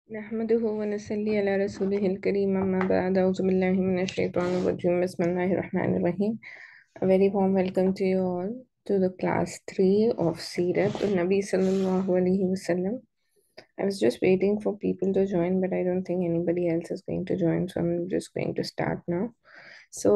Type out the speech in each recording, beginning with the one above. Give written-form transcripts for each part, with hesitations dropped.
نحمده ونصلي على رسوله الكريم أما بعد أعوذ بالله من الشيطان الرجيم بسم الله الرحمن الرحيم. A very warm welcome to you all to the class 3 of Seerat Nabi Sallallahu Alaihi Wasallam. I was just waiting for people to join, but I don't think anybody else is going to join, so I'm just going to start now. So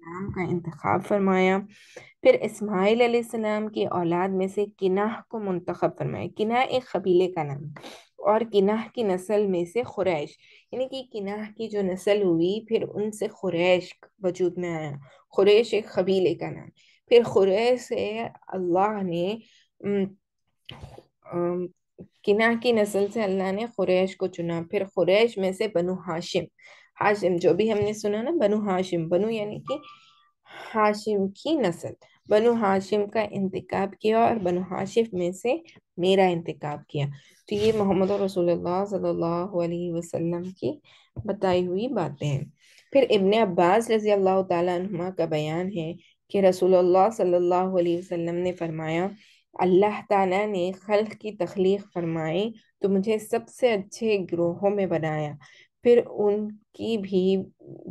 السلام کا انتخاب فرمایا، پھر اسماعیل علیہ السلام کی اولاد میں سے کناہ کو منتخب فرمایا۔ کناہ ایک قبیلے کا نام ہے، اور کناہ کی نسل میں سے قریش، یعنی کہ کناہ کی جو نسل ہوئی پھر ان سے قریش وجود میں آیا۔ قریش ایک قبیلے کا نام، پھر قریش سے اللہ نے ام، ام، کناہ کی نسل سے اللہ نے قریش کو چنا، پھر قریش میں سے بنو ہاشم، ہاشم جو بھی ہم نے سنا نا، بنو ہاشم، بنو یعنی کہ ہاشم کی نسل، بنو ہاشم کا انتخاب کیا، اور بنو ہاشم میں سے میرا انتخاب کیا۔ تو یہ محمد رسول اللہ صلی اللہ علیہ وسلم کی بتائی ہوئی باتیں ہیں۔ پھر ابن عباس رضی اللہ تعالیٰ عنہما کا بیان ہے کہ رسول اللہ صلی اللہ علیہ وسلم نے فرمایا، اللہ تعالیٰ نے خلق کی تخلیق فرمائی تو مجھے سب سے اچھے گروہوں میں بنایا، پھر ان کی بھی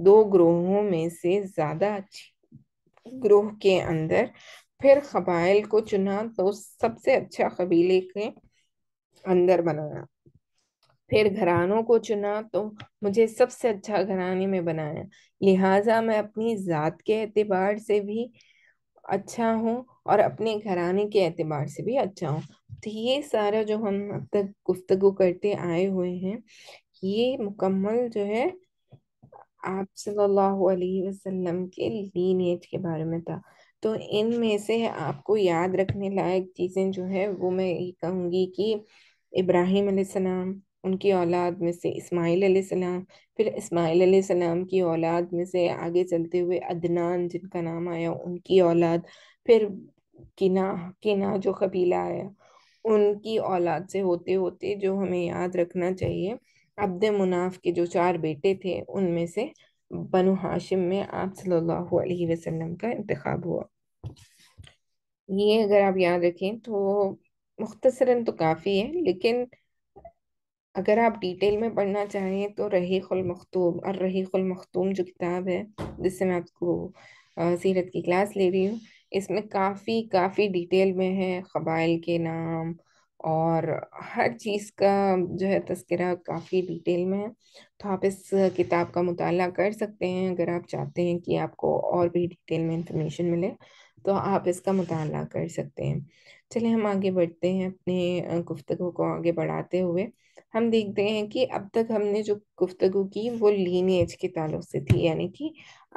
دو گروہوں میں سے زیادہ اچھی گروہ کے اندر پھر قبائل کو چنا تو سب سے اچھا قبیلے کے اندر بنایا، پھر گھرانوں کو چنا تو مجھے سب سے اچھا گھرانے میں بنایا، لہٰذا میں اپنی ذات کے اعتبار سے بھی اچھا ہوں اور اپنے گھرانے کے اعتبار سے بھی اچھا ہوں۔ تو یہ سارا جو ہم اب تک گفتگو کرتے آئے ہوئے ہیں، یہ مکمل جو ہے آپ صلی اللہ علیہ وسلم کے لینیج کے بارے میں تھا۔ تو ان میں سے آپ کو یاد رکھنے لائق چیزیں جو ہے وہ میں یہ کہوں گی کہ ابراہیم علیہ السلام، ان کی اولاد میں سے اسماعیل علیہ السلام، پھر اسماعیل علیہ السلام کی اولاد میں سے آگے چلتے ہوئے عدنان جن کا نام آیا ان کی اولاد، پھر کنہ جو قبیلہ آیا ان کی اولاد سے ہوتے ہوتے جو ہمیں یاد رکھنا چاہیے، عبد مناف کے جو 4 بیٹے تھے ان میں سے بنو ہاشم میں آپ صلی اللہ علیہ وسلم کا انتخاب ہوا۔ یہ اگر آپ یاد رکھیں تو مختصراً تو کافی ہے، لیکن اگر آپ ڈیٹیل میں پڑھنا چاہیں تو رحیق المختوم، الرحیق المختوم جو کتاب ہے جس سے میں آپ کو سیرت کی کلاس لے رہی ہوں، اس میں کافی کافی ڈیٹیل میں ہے، قبائل کے نام اور ہر چیز کا جو ہے تذکرہ کافی ڈیٹیل میں ہے۔ تو آپ اس کتاب کا مطالعہ کر سکتے ہیں اگر آپ چاہتے ہیں کہ آپ کو اور بھی ڈیٹیل میں انفارمیشن ملے، تو آپ اس کا مطالعہ کر سکتے ہیں۔ چلیں ہم آگے بڑھتے ہیں، اپنے گفتگو کو آگے بڑھاتے ہوئے ہم دیکھتے ہیں کہ اب تک ہم نے جو گفتگو کی وہ لینیج کے تعلق سے تھی، یعنی کہ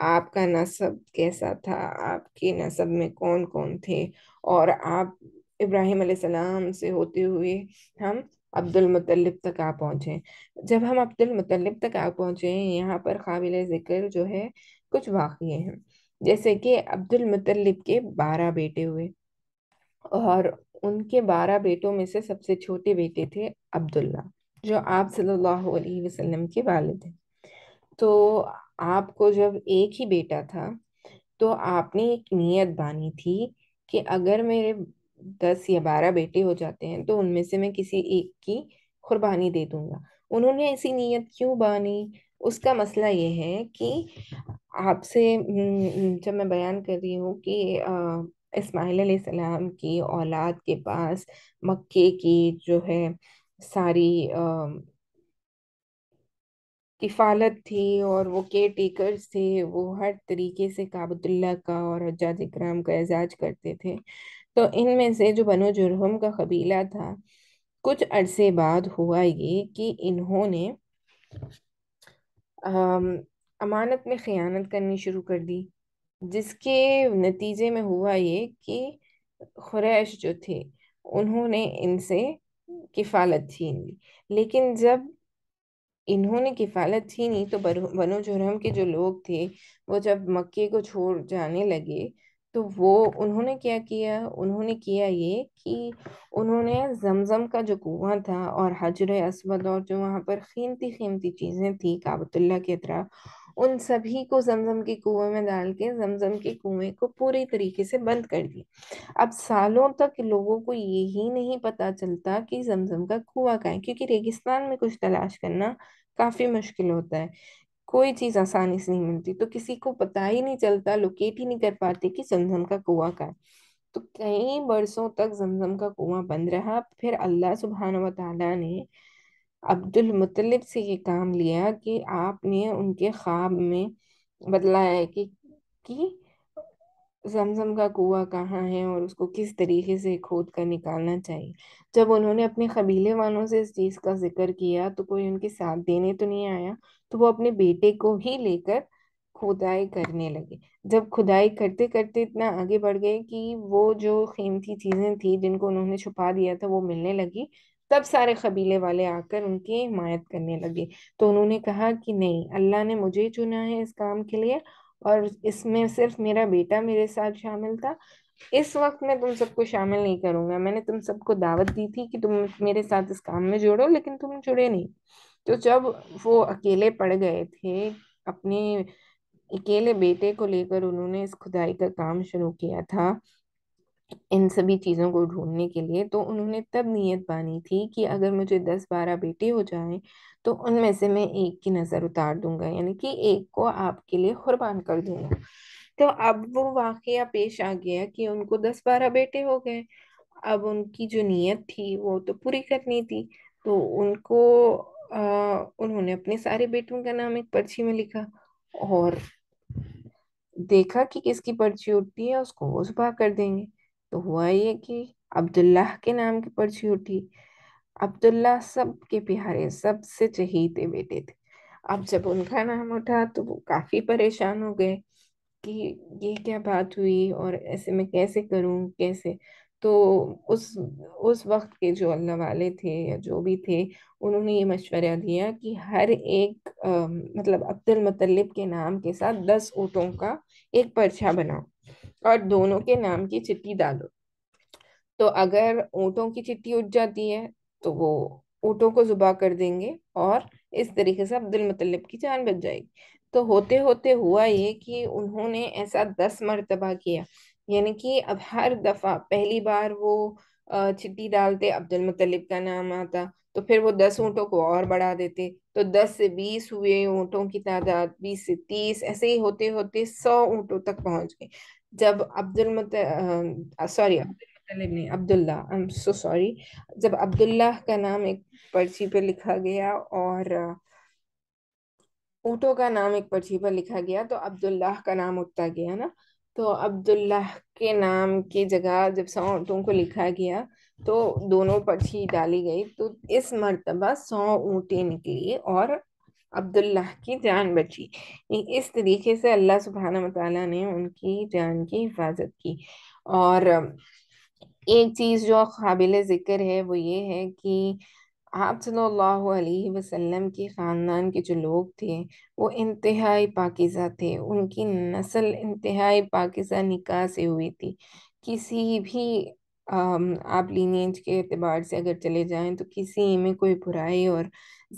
آپ کا نسب کیسا تھا، آپ کے نسب میں کون کون تھے، اور آپ ابراہیم علیہ السلام سے ہوتے ہوئے ہم عبد المطلب تک آ پہنچے۔ جب ہم عبد المطلب تک آ پہنچے یہاں پر قابل ذکر جو ہے کچھ واقعے ہیں، جیسے کہ عبد المطلب کے 12 بیٹے ہوئے، اور ان کے 12 بیٹوں میں سے سب سے چھوٹے بیٹے تھے عبداللہ جو آپ صلی اللہ علیہ وسلم کے والد ہیں۔ تو آپ کو جب ایک ہی بیٹا تھا تو آپ نے ایک نیت بانی تھی کہ اگر میرے 10 یا 12 بیٹے ہو جاتے ہیں تو ان میں سے میں کسی ایک کی قربانی دے دوں گا۔ انہوں نے ایسی نیت کیوں بانی؟ اس کا مسئلہ یہ ہے کہ آپ سے جب میں بیان کر رہی ہوں کہ اسماعیل علیہ السلام کی اولاد کے پاس مکے کی جو ہے ساری کفالت تھی اور وہ کیئر ٹیکرز تھے، وہ ہر طریقے سے کعبۃ اللہ کا اور حجاج اکرام کا اعزاز کرتے تھے۔ تو ان میں سے جو بنو جرہم کا قبیلہ تھا، کچھ عرصے بعد ہوا یہ کہ انہوں نے آم، امانت میں خیانت کرنی شروع کر دی، جس کے نتیجے میں ہوا یہ کہ قریش جو تھے انہوں نے ان سے کفالت چھین لی۔ لیکن جب انہوں نے کفالت چھینی تو بنو جرہم کے جو لوگ تھے وہ جب مکے کو چھوڑ جانے لگے تو انہوں نے کیا کیا، انہوں نے کیا یہ کہ انہوں نے زمزم کا جو کنواں تھا اور حجر اسود اور جو وہاں پر قیمتی قیمتی چیزیں تھیں کعبۃ اللہ کے اطراف، ان سبھی کو زمزم کے کنویں میں ڈال کے زمزم کے کنویں کو پوری طریقے سے بند کر دیا۔ اب سالوں تک لوگوں کو یہی نہیں پتا چلتا کہ زمزم کا کنواں کہاں ہے، کیونکہ ریگستان میں کچھ تلاش کرنا کافی مشکل ہوتا ہے، کوئی چیز آسانی سے نہیں ملتی، تو کسی کو پتا ہی نہیں چلتا، لوکیٹ ہی نہیں کر پاتے کہ زمزم کا کنواں کہاں ہے۔ تو کئی برسوں تک زمزم کا کنواں بند رہا، پھر اللہ سبحانہ و تعالیٰ نے عبد المطلب سے یہ کام لیا کہ آپ نے ان کے خواب میں بتلایا ہے کہ کہ زمزم کا کنواں کہاں ہے اور اس کو کس طریقے سے کھود کر نکالنا چاہیے۔ جب انہوں نے اپنے قبیلے والوں سے اس چیز کا ذکر کیا تو کوئی ان کے ساتھ دینے تو نہیں آیا، تو وہ اپنے بیٹے کو ہی لے کر کھدائی کرنے لگے۔ جب کھدائی کرتے کرتے اتنا آگے بڑھ گئے کہ وہ جو قیمتی چیزیں تھیں جن کو انہوں نے چھپا دیا تھا وہ ملنے لگی، تب سارے قبیلے والے آ کر ان کی حمایت کرنے لگے۔ تو انہوں نے کہا کہ نہیں، اللہ نے مجھے چنا ہے اس کام کے لیے، اور اس میں صرف میرا بیٹا میرے ساتھ شامل تھا۔ اس وقت میں تم سب کو شامل نہیں کروں گا، میں نے تم سب کو دعوت دی تھی کہ تم میرے ساتھ اس کام میں جوڑو، لیکن تم جڑے نہیں۔ تو جب وہ اکیلے پڑ گئے تھے، اپنے اکیلے بیٹے کو لے کر انہوں نے اس کھدائی کا کام شروع کیا تھا ان سبھی چیزوں کو ڈھونڈنے کے لیے، تو انہوں نے تب نیت بانی تھی کہ اگر مجھے 10-12 بیٹے ہو جائیں تو ان میں سے میں ایک کی نظر اتار دوں گا، یعنی کہ ایک کو آپ کے لیے قربان کر دوں گا۔ تو اب وہ واقعہ پیش آ گیا کہ ان کو 10-12 بیٹے ہو گئے۔ اب ان کی جو نیت تھی وہ تو پوری کرنی تھی، تو ان کو انہوں نے اپنے سارے بیٹوں کا نام ایک پرچی میں لکھا، اور دیکھا کہ کس کی پرچی اٹھتی ہے اس کو وہ ذبح کر دیں گے۔ تو ہوا یہ کہ عبداللہ کے نام کی پرچی اٹھی۔ عبداللہ سب کے پیارے، سب سے چہیتے بیٹے تھے۔ اب جب ان کا نام اٹھا تو وہ کافی پریشان ہو گئے کہ یہ کیا بات ہوئی، اور ایسے میں کیسے کروں، کیسے؟ تو اس اس وقت کے جو اللہ والے تھے یا جو بھی تھے، انہوں نے یہ مشورہ دیا کہ ہر ایک مطلب عبد المطلب کے نام کے ساتھ 10 اونٹوں کا ایک پرچہ بناؤ اور دونوں کے نام کی چٹھی ڈالو۔ تو اگر اونٹوں کی چٹھی اٹھ جاتی ہے تو وہ اونٹوں کو ذبح کر دیں گے، اور اس طریقے سے عبد المطلب کی جان بچ جائے گی۔ تو ہوتے ہوتے ہوا یہ کہ انہوں نے ایسا 10 مرتبہ کیا، یعنی کہ اب ہر دفعہ پہلی بار وہ چٹھی ڈالتے عبد المطلب کا نام آتا، تو پھر وہ 10 اونٹوں کو اور بڑھا دیتے، تو 10 سے 20 ہوئے اونٹوں کی تعداد، 20 سے 30، ایسے ہی ہوتے ہوتے 100 اونٹوں تک پہنچ گئے۔ جب عبد المطلب نہیں، عبداللہ، سو سوری، جب عبداللہ کا نام ایک پرچی پہ لکھا گیا اور اونٹوں کا نام ایک پرچی پر لکھا گیا تو عبداللہ کا نام اٹھتا گیا نا، تو عبداللہ کے نام کی جگہ جب 100 اونٹوں کو لکھا گیا تو دونوں پرچی ڈالی گئی، تو اس مرتبہ 100 اونٹیں نکلی اور عبداللہ کی جان بچی۔ اس طریقے سے اللہ سبحانہ وتعالیٰ نے ان کی جان کی حفاظت کی۔ اور ایک چیز جو قابل ذکر ہے وہ یہ ہے کہ آپ صلی اللہ علیہ وسلم کے خاندان کے جو لوگ تھے وہ انتہائی پاکیزہ تھے، ان کی نسل انتہائی پاکیزہ نکاح سے ہوئی تھی۔ کسی بھی آپ لینیج کے اعتبار سے اگر چلے جائیں تو کسی میں کوئی برائی اور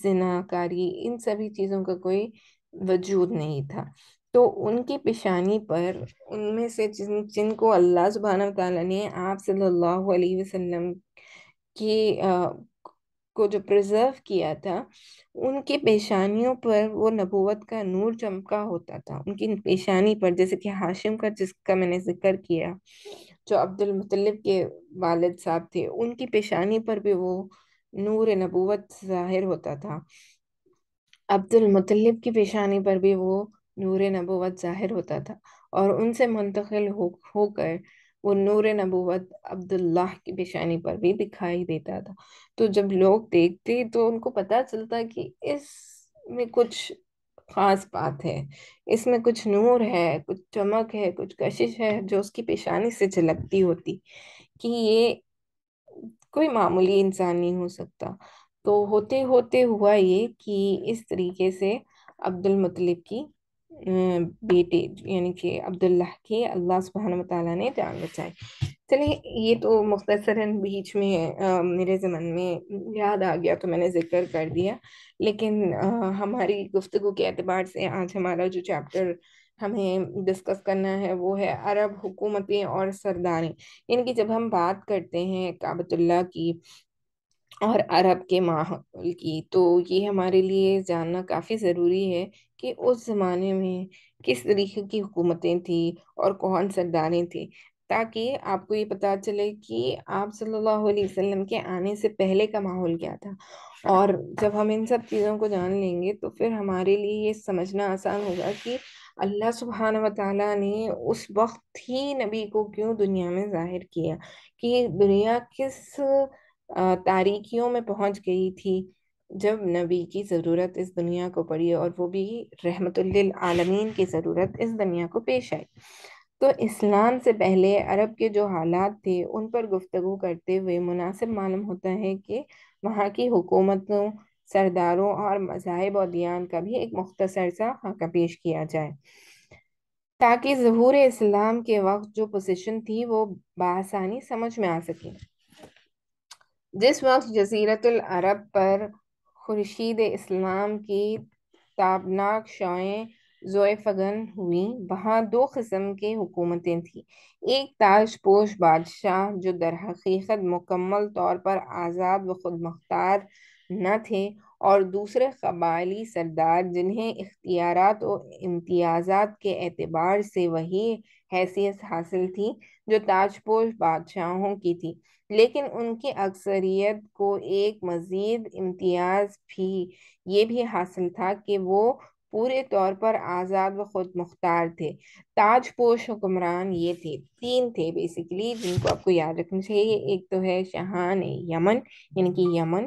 زناکاری ان سبھی چیزوں کا کوئی وجود نہیں تھا۔ تو ان کی پیشانی پر، ان میں سے جن کو اللہ سبحانہ وتعالیٰ نے آپ صلی اللہ علیہ وسلم کی کو جو پرزرو کیا تھا، ان کی پیشانیوں پر وہ نبوت کا نور چمکا ہوتا تھا۔ ان کی پیشانی پر، جیسے کہ ہاشم کا جس کا میں نے ذکر کیا، جو عبد المطلب کے والد صاحب تھے، ان کی پیشانی پر بھی وہ نور نبوت ظاہر ہوتا تھا۔ عبد المطلب کی پیشانی پر بھی وہ نور نبوت ظاہر ہوتا تھا، اور ان سے منتقل ہو کر وہ نور نبوت عبداللہ کی پیشانی پر بھی دکھائی دیتا تھا۔ تو جب لوگ دیکھتے تو ان کو پتا چلتا کہ اس میں کچھ خاص بات ہے، اس میں کچھ نور ہے، کچھ چمک ہے، کچھ کشش ہے جو اس کی پیشانی سے جھلکتی ہوتی، کہ یہ کوئی معمولی انسان نہیں ہو سکتا۔ تو ہوتے ہوتے ہوا یہ کہ اس طریقے سے عبد المطلب کی بیٹے یعنی کہ عبداللہ کی اللہ سبحانہ وتعالیٰ نے جان بچائی۔ چلیے، یہ تو مختصراً بیچ میں میرے ذہن میں یاد آ گیا تو میں نے ذکر کر دیا، لیکن ہماری گفتگو کے اعتبار سے آج ہمارا جو چیپٹر ہمیں ڈسکس کرنا ہے وہ ہے عرب حکومتیں اور سرداریں۔ یعنی کہ جب ہم بات کرتے ہیں کعبۃ اللہ کی اور عرب کے ماحول کی، تو یہ ہمارے لیے جاننا کافی ضروری ہے کہ اس زمانے میں کس طریقے کی حکومتیں تھیں اور کون سرداریں تھیں، تاکہ آپ کو یہ پتا چلے کہ آپ صلی اللہ علیہ وسلم کے آنے سے پہلے کا ماحول کیا تھا۔ اور جب ہم ان سب چیزوں کو جان لیں گے تو پھر ہمارے لیے یہ سمجھنا آسان ہوگا کہ اللہ سبحانہ و تعالیٰ نے اس وقت ہی نبی کو کیوں دنیا میں ظاہر کیا، کہ دنیا کس تاریکیوں میں پہنچ گئی تھی جب نبی کی ضرورت اس دنیا کو پڑی، اور وہ بھی رحمت للعالمین کی ضرورت اس دنیا کو پیش آئی۔ تو اسلام سے پہلے عرب کے جو حالات تھے ان پر گفتگو کرتے ہوئے مناسب معلوم ہوتا ہے کہ وہاں کی حکومتوں، سرداروں اور مذاہب اور دیان کا بھی ایک مختصر سا خاکہ پیش کیا جائے، تاکہ ظہور اسلام کے وقت جو پوزیشن تھی وہ بآسانی سمجھ میں آ سکے۔ جس وقت جزیرت العرب پر خورشید اسلام کی تابناک شعاعیں ذوق فگن ہوئیں، وہاں دو قسم کی حکومتیں تھیں۔ ایک تاج پوش بادشاہ جو در حقیقت مکمل طور پر آزاد و خود مختار نہ تھے، اور دوسرے قبائلی سردار جنہیں اختیارات و امتیازات کے اعتبار سے وہی حیثیت حاصل تھی جو تاج پوش بادشاہوں کی تھی، لیکن ان کی اکثریت کو ایک مزید امتیاز بھی یہ بھی حاصل تھا کہ وہ پورے طور پر آزاد و خود مختار تھے۔ تاج پوش حکمران یہ تھے، تین تھے بیسیکلی، جن کو آپ کو یاد رکھنا چاہیے۔ ایک تو ہے شاہان یمن، یعنی کہ یمن،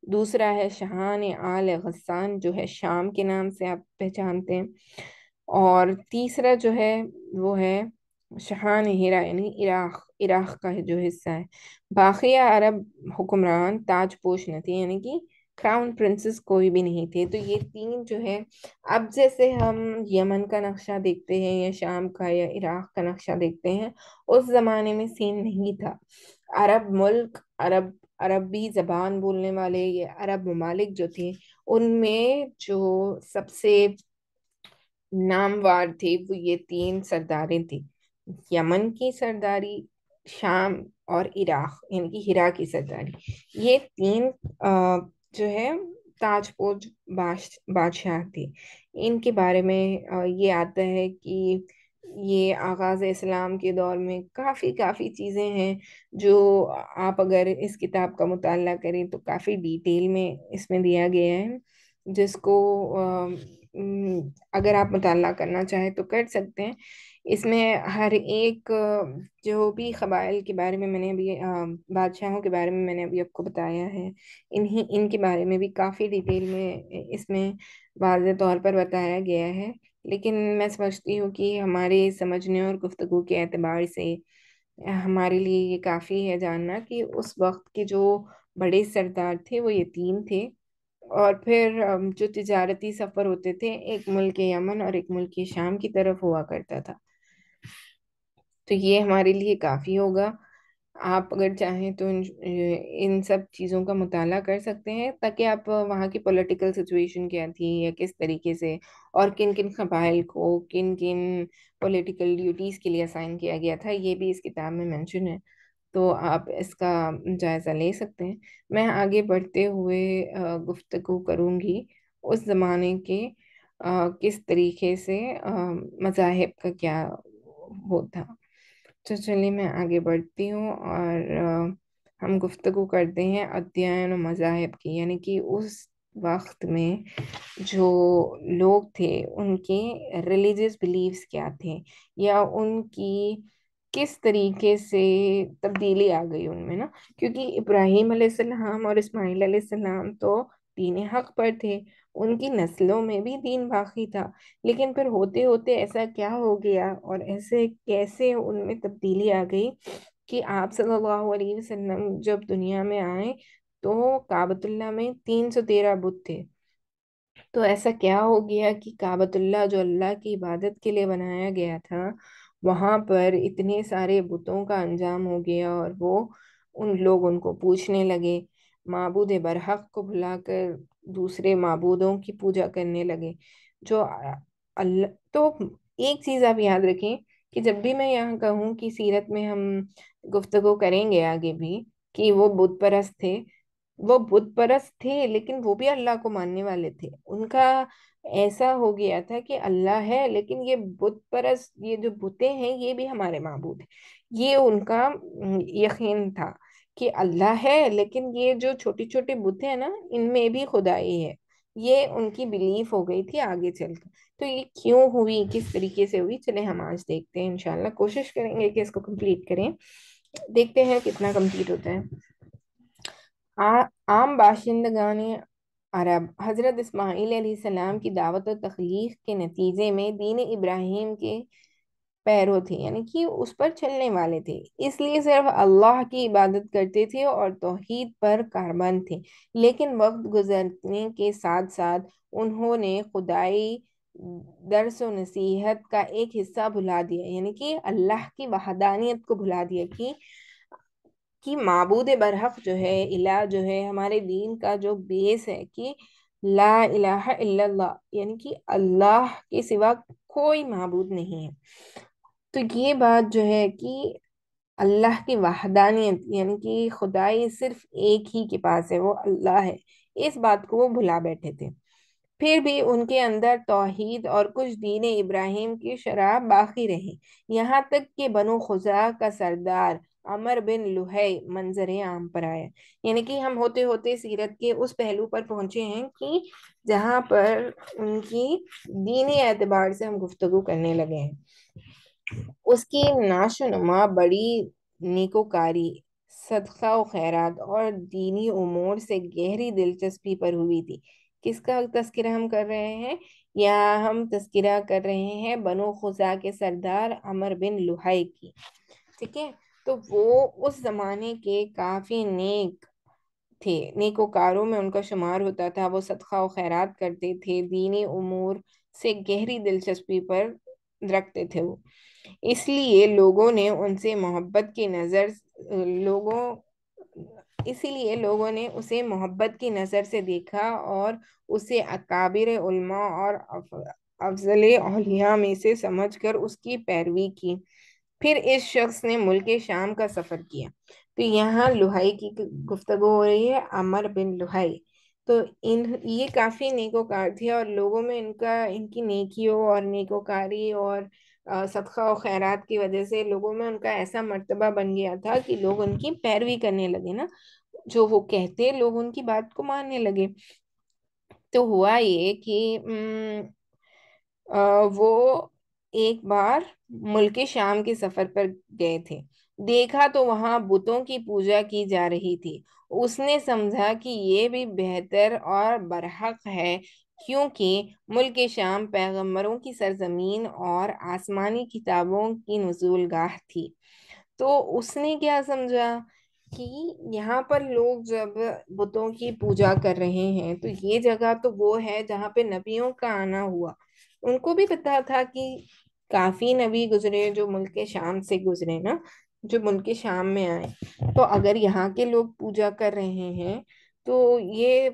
دوسرا ہے شاہان آل غسان جو ہے شام کے نام سے آپ پہچانتے ہیں، اور تیسرا جو ہے وہ ہے شاہان ہیرا، یعنی عراق کا جو حصہ ہے۔ باقی عرب حکمران تاج پوش نہ تھے، یعنی کہ کراؤن پرنسز کوئی بھی نہیں تھے۔ تو یہ تین جو ہے، اب جیسے ہم یمن کا نقشہ دیکھتے ہیں یا شام کا یا عراق کا نقشہ دیکھتے ہیں، اس زمانے میں سیم نہیں تھا۔ عرب ملک، عربی زبان بولنے والے یہ عرب ممالک جو تھے، ان میں جو سب سے ناموار تھے وہ یہ تین سرداریں تھیں: یمن کی سرداری، شام اور عراق یعنی کہ ہیرا کی سرداری۔ یہ تین جو ہے تاج پوش بادشاہ تھے۔ ان کے بارے میں یہ آتا ہے کہ یہ آغاز اسلام کے دور میں کافی چیزیں ہیں جو آپ اگر اس کتاب کا مطالعہ کریں تو کافی ڈیٹیل میں اس میں دیا گیا ہے، جس کو اگر آپ مطالعہ کرنا چاہیں تو کر سکتے ہیں۔ اس میں ہر ایک جو بھی قبائل کے بارے میں نے ابھی بادشاہوں کے بارے میں نے ابھی آپ کو بتایا ہے، ان کے بارے میں بھی کافی ڈیٹیل میں اس میں واضح طور پر بتایا گیا ہے۔ لیکن میں سمجھتی ہوں کہ ہمارے سمجھنے اور گفتگو کے اعتبار سے ہمارے لیے یہ کافی ہے جاننا کہ اس وقت کے جو بڑے سردار تھے وہ یہ تین تھے، اور پھر جو تجارتی سفر ہوتے تھے ایک ملک یمن اور ایک ملک شام کی طرف ہوا کرتا تھا۔ تو یہ ہمارے لیے کافی ہوگا۔ آپ اگر چاہیں تو ان سب چیزوں کا مطالعہ کر سکتے ہیں، تاکہ آپ وہاں کی پولیٹیکل سچویشن کیا تھی یا کس طریقے سے اور کن کن قبائل کو کن کن پولیٹیکل ڈیوٹیز کے لیے اسائن کیا گیا تھا، یہ بھی اس کتاب میں مینشن ہے، تو آپ اس کا جائزہ لے سکتے ہیں۔ میں آگے بڑھتے ہوئے گفتگو کروں گی اس زمانے کے کس طریقے سے مذاہب کا کیا وہ تھا۔ تو چلیے میں آگے بڑھتی ہوں، اور ہم گفتگو کرتے ہیں ادیان و مذاہب کی، یعنی کہ اس وقت میں جو لوگ تھے ان کے ریلیجیس بلیفز کیا تھے، یا ان کی کس طریقے سے تبدیلی آ گئی ان میں نا، کیونکہ ابراہیم علیہ السلام اور اسماعیل علیہ السلام تو دین حق پر تھے، ان کی نسلوں میں بھی دین باقی تھا، لیکن پھر ہوتے ہوتے ایسا کیا ہو گیا اور ایسے کیسے ان میں تبدیلی آ گئی کہ آپ صلی اللہ علیہ وسلم جب دنیا میں آئے تو کعبۃ اللہ میں 313 بت تھے۔ تو ایسا کیا ہو گیا کہ کعبۃ اللہ جو اللہ کی عبادت کے لیے بنایا گیا تھا، وہاں پر اتنے سارے بتوں کا انجام ہو گیا، اور وہ ان لوگ ان کو پوچھنے لگے، معبود برحق کو بھلا کر دوسرے معبودوں کی پوجا کرنے لگے جو اللہ۔ تو ایک چیز آپ یاد رکھیں کہ جب بھی میں یہاں کہوں کہ سیرت میں ہم گفتگو کریں گے آگے بھی کہ وہ بت پرست تھے، وہ بت پرست تھے لیکن وہ بھی اللہ کو ماننے والے تھے۔ ان کا ایسا ہو گیا تھا کہ اللہ ہے لیکن یہ بت پرست، یہ جو بتیں ہیں یہ بھی ہمارے معبود ہیں، یہ ان کا یقین تھا کہ اللہ ہے لیکن یہ جو چھوٹی چھوٹی بتیں ہیں نا ان میں بھی خدائی ہے۔ یہ ان کی بلیف ہو گئی تھی آگے چل کر. تو یہ کیوں ہوئی, کس طریقے سے ہوئی, چلے ہم آج دیکھتے ہیں. انشاءاللہ کوشش کریں گے کہ اس کو کمپلیٹ کریں. دیکھتے ہیں کتنا کمپلیٹ ہوتا ہے. عام باشندگان عرب حضرت اسماعیل علیہ السلام کی دعوت و تخلیق کے نتیجے میں دین ابراہیم کے پیرو تھے, یعنی کہ اس پر چلنے والے تھے. اس لیے صرف اللہ کی عبادت کرتے تھے اور توحید پر کاربند تھے. لیکن وقت گزرنے کے ساتھ ساتھ انہوں نے خدائی درس و نصیحت کا ایک حصہ بھلا دیا, یعنی کہ اللہ کی وحدانیت کو بھلا دیا کہ معبود برحق جو ہے, الہ جو ہے, ہمارے دین کا جو بیس ہے کہ لا الہ الا اللہ, یعنی کہ اللہ کے سوا کوئی معبود نہیں ہے. تو یہ بات جو ہے کہ اللہ کی وحدانیت, یعنی کہ خدائی صرف ایک ہی کے پاس ہے, وہ اللہ ہے, اس بات کو وہ بھلا بیٹھے تھے. پھر بھی ان کے اندر توحید اور کچھ دین ابراہیم کی شرح باقی رہی, یہاں تک کہ بنو خزاعہ کا سردار عمر بن لوہی منظر عام پر آیا. یعنی کہ ہم ہوتے ہوتے سیرت کے اس پہلو پر پہنچے ہیں کہ جہاں پر ان کی دینی اعتبار سے ہم گفتگو کرنے لگے ہیں. اس کی نعش و نما بڑی نیکوکاری, صدقہ و خیرات اور دینی امور سے گہری دلچسپی پر ہوئی تھی. کس کا تذکرہ ہم کر رہے ہیں؟ یا ہم تذکرہ کر رہے ہیں بنو خزاعہ کے سردار عمر بن لوہی کی. ٹھیک ہے, تو وہ اس زمانے کے کافی نیک تھے, نیکوکاروں میں ان کا شمار ہوتا تھا. وہ صدقہ و خیرات کرتے تھے, دینی امور سے گہری دلچسپی پر رکھتے تھے وہ. اس لیے لوگوں نے ان سے محبت کی نظر اسی لیے لوگوں نے اسے محبت کی نظر سے دیکھا اور اسے اکابر علماء اور افضل اولیاء میں سے سمجھ کر اس کی پیروی کی. پھر اس شخص نے ملک شام کا سفر کیا. تو یہاں لوہی کی گفتگو ہو رہی ہے, عمر بن لوہی. تو یہ کافی نیکوکار تھے اور لوگوں میں ان کی نیکیوں اور نیکوکاری اور صدقہ و خیرات کی وجہ سے لوگوں میں ان کا ایسا مرتبہ بن گیا تھا کہ لوگ ان کی پیروی کرنے لگے نا, جو وہ کہتے لوگ ان کی بات کو ماننے لگے. تو ہوا یہ کہ وہ ایک بار ملک شام کے سفر پر گئے تھے. دیکھا تو وہاں بتوں کی پوجا کی جا رہی تھی. اس نے سمجھا کہ یہ بھی بہتر اور برحق ہے, کیونکہ ملک شام پیغمبروں کی سرزمین اور آسمانی کتابوں کی نزول گاہ تھی. تو اس نے کیا سمجھا کہ یہاں پر لوگ جب بتوں کی پوجا کر رہے ہیں تو یہ جگہ تو وہ ہے جہاں پہ نبیوں کا آنا ہوا. ان کو بھی پتا تھا کہ کافی نبی گزرے جو ملک شام سے گزرے نا, جو ملک شام میں آئے. تو اگر یہاں کے لوگ پوجا کر رہے ہیں تو یہ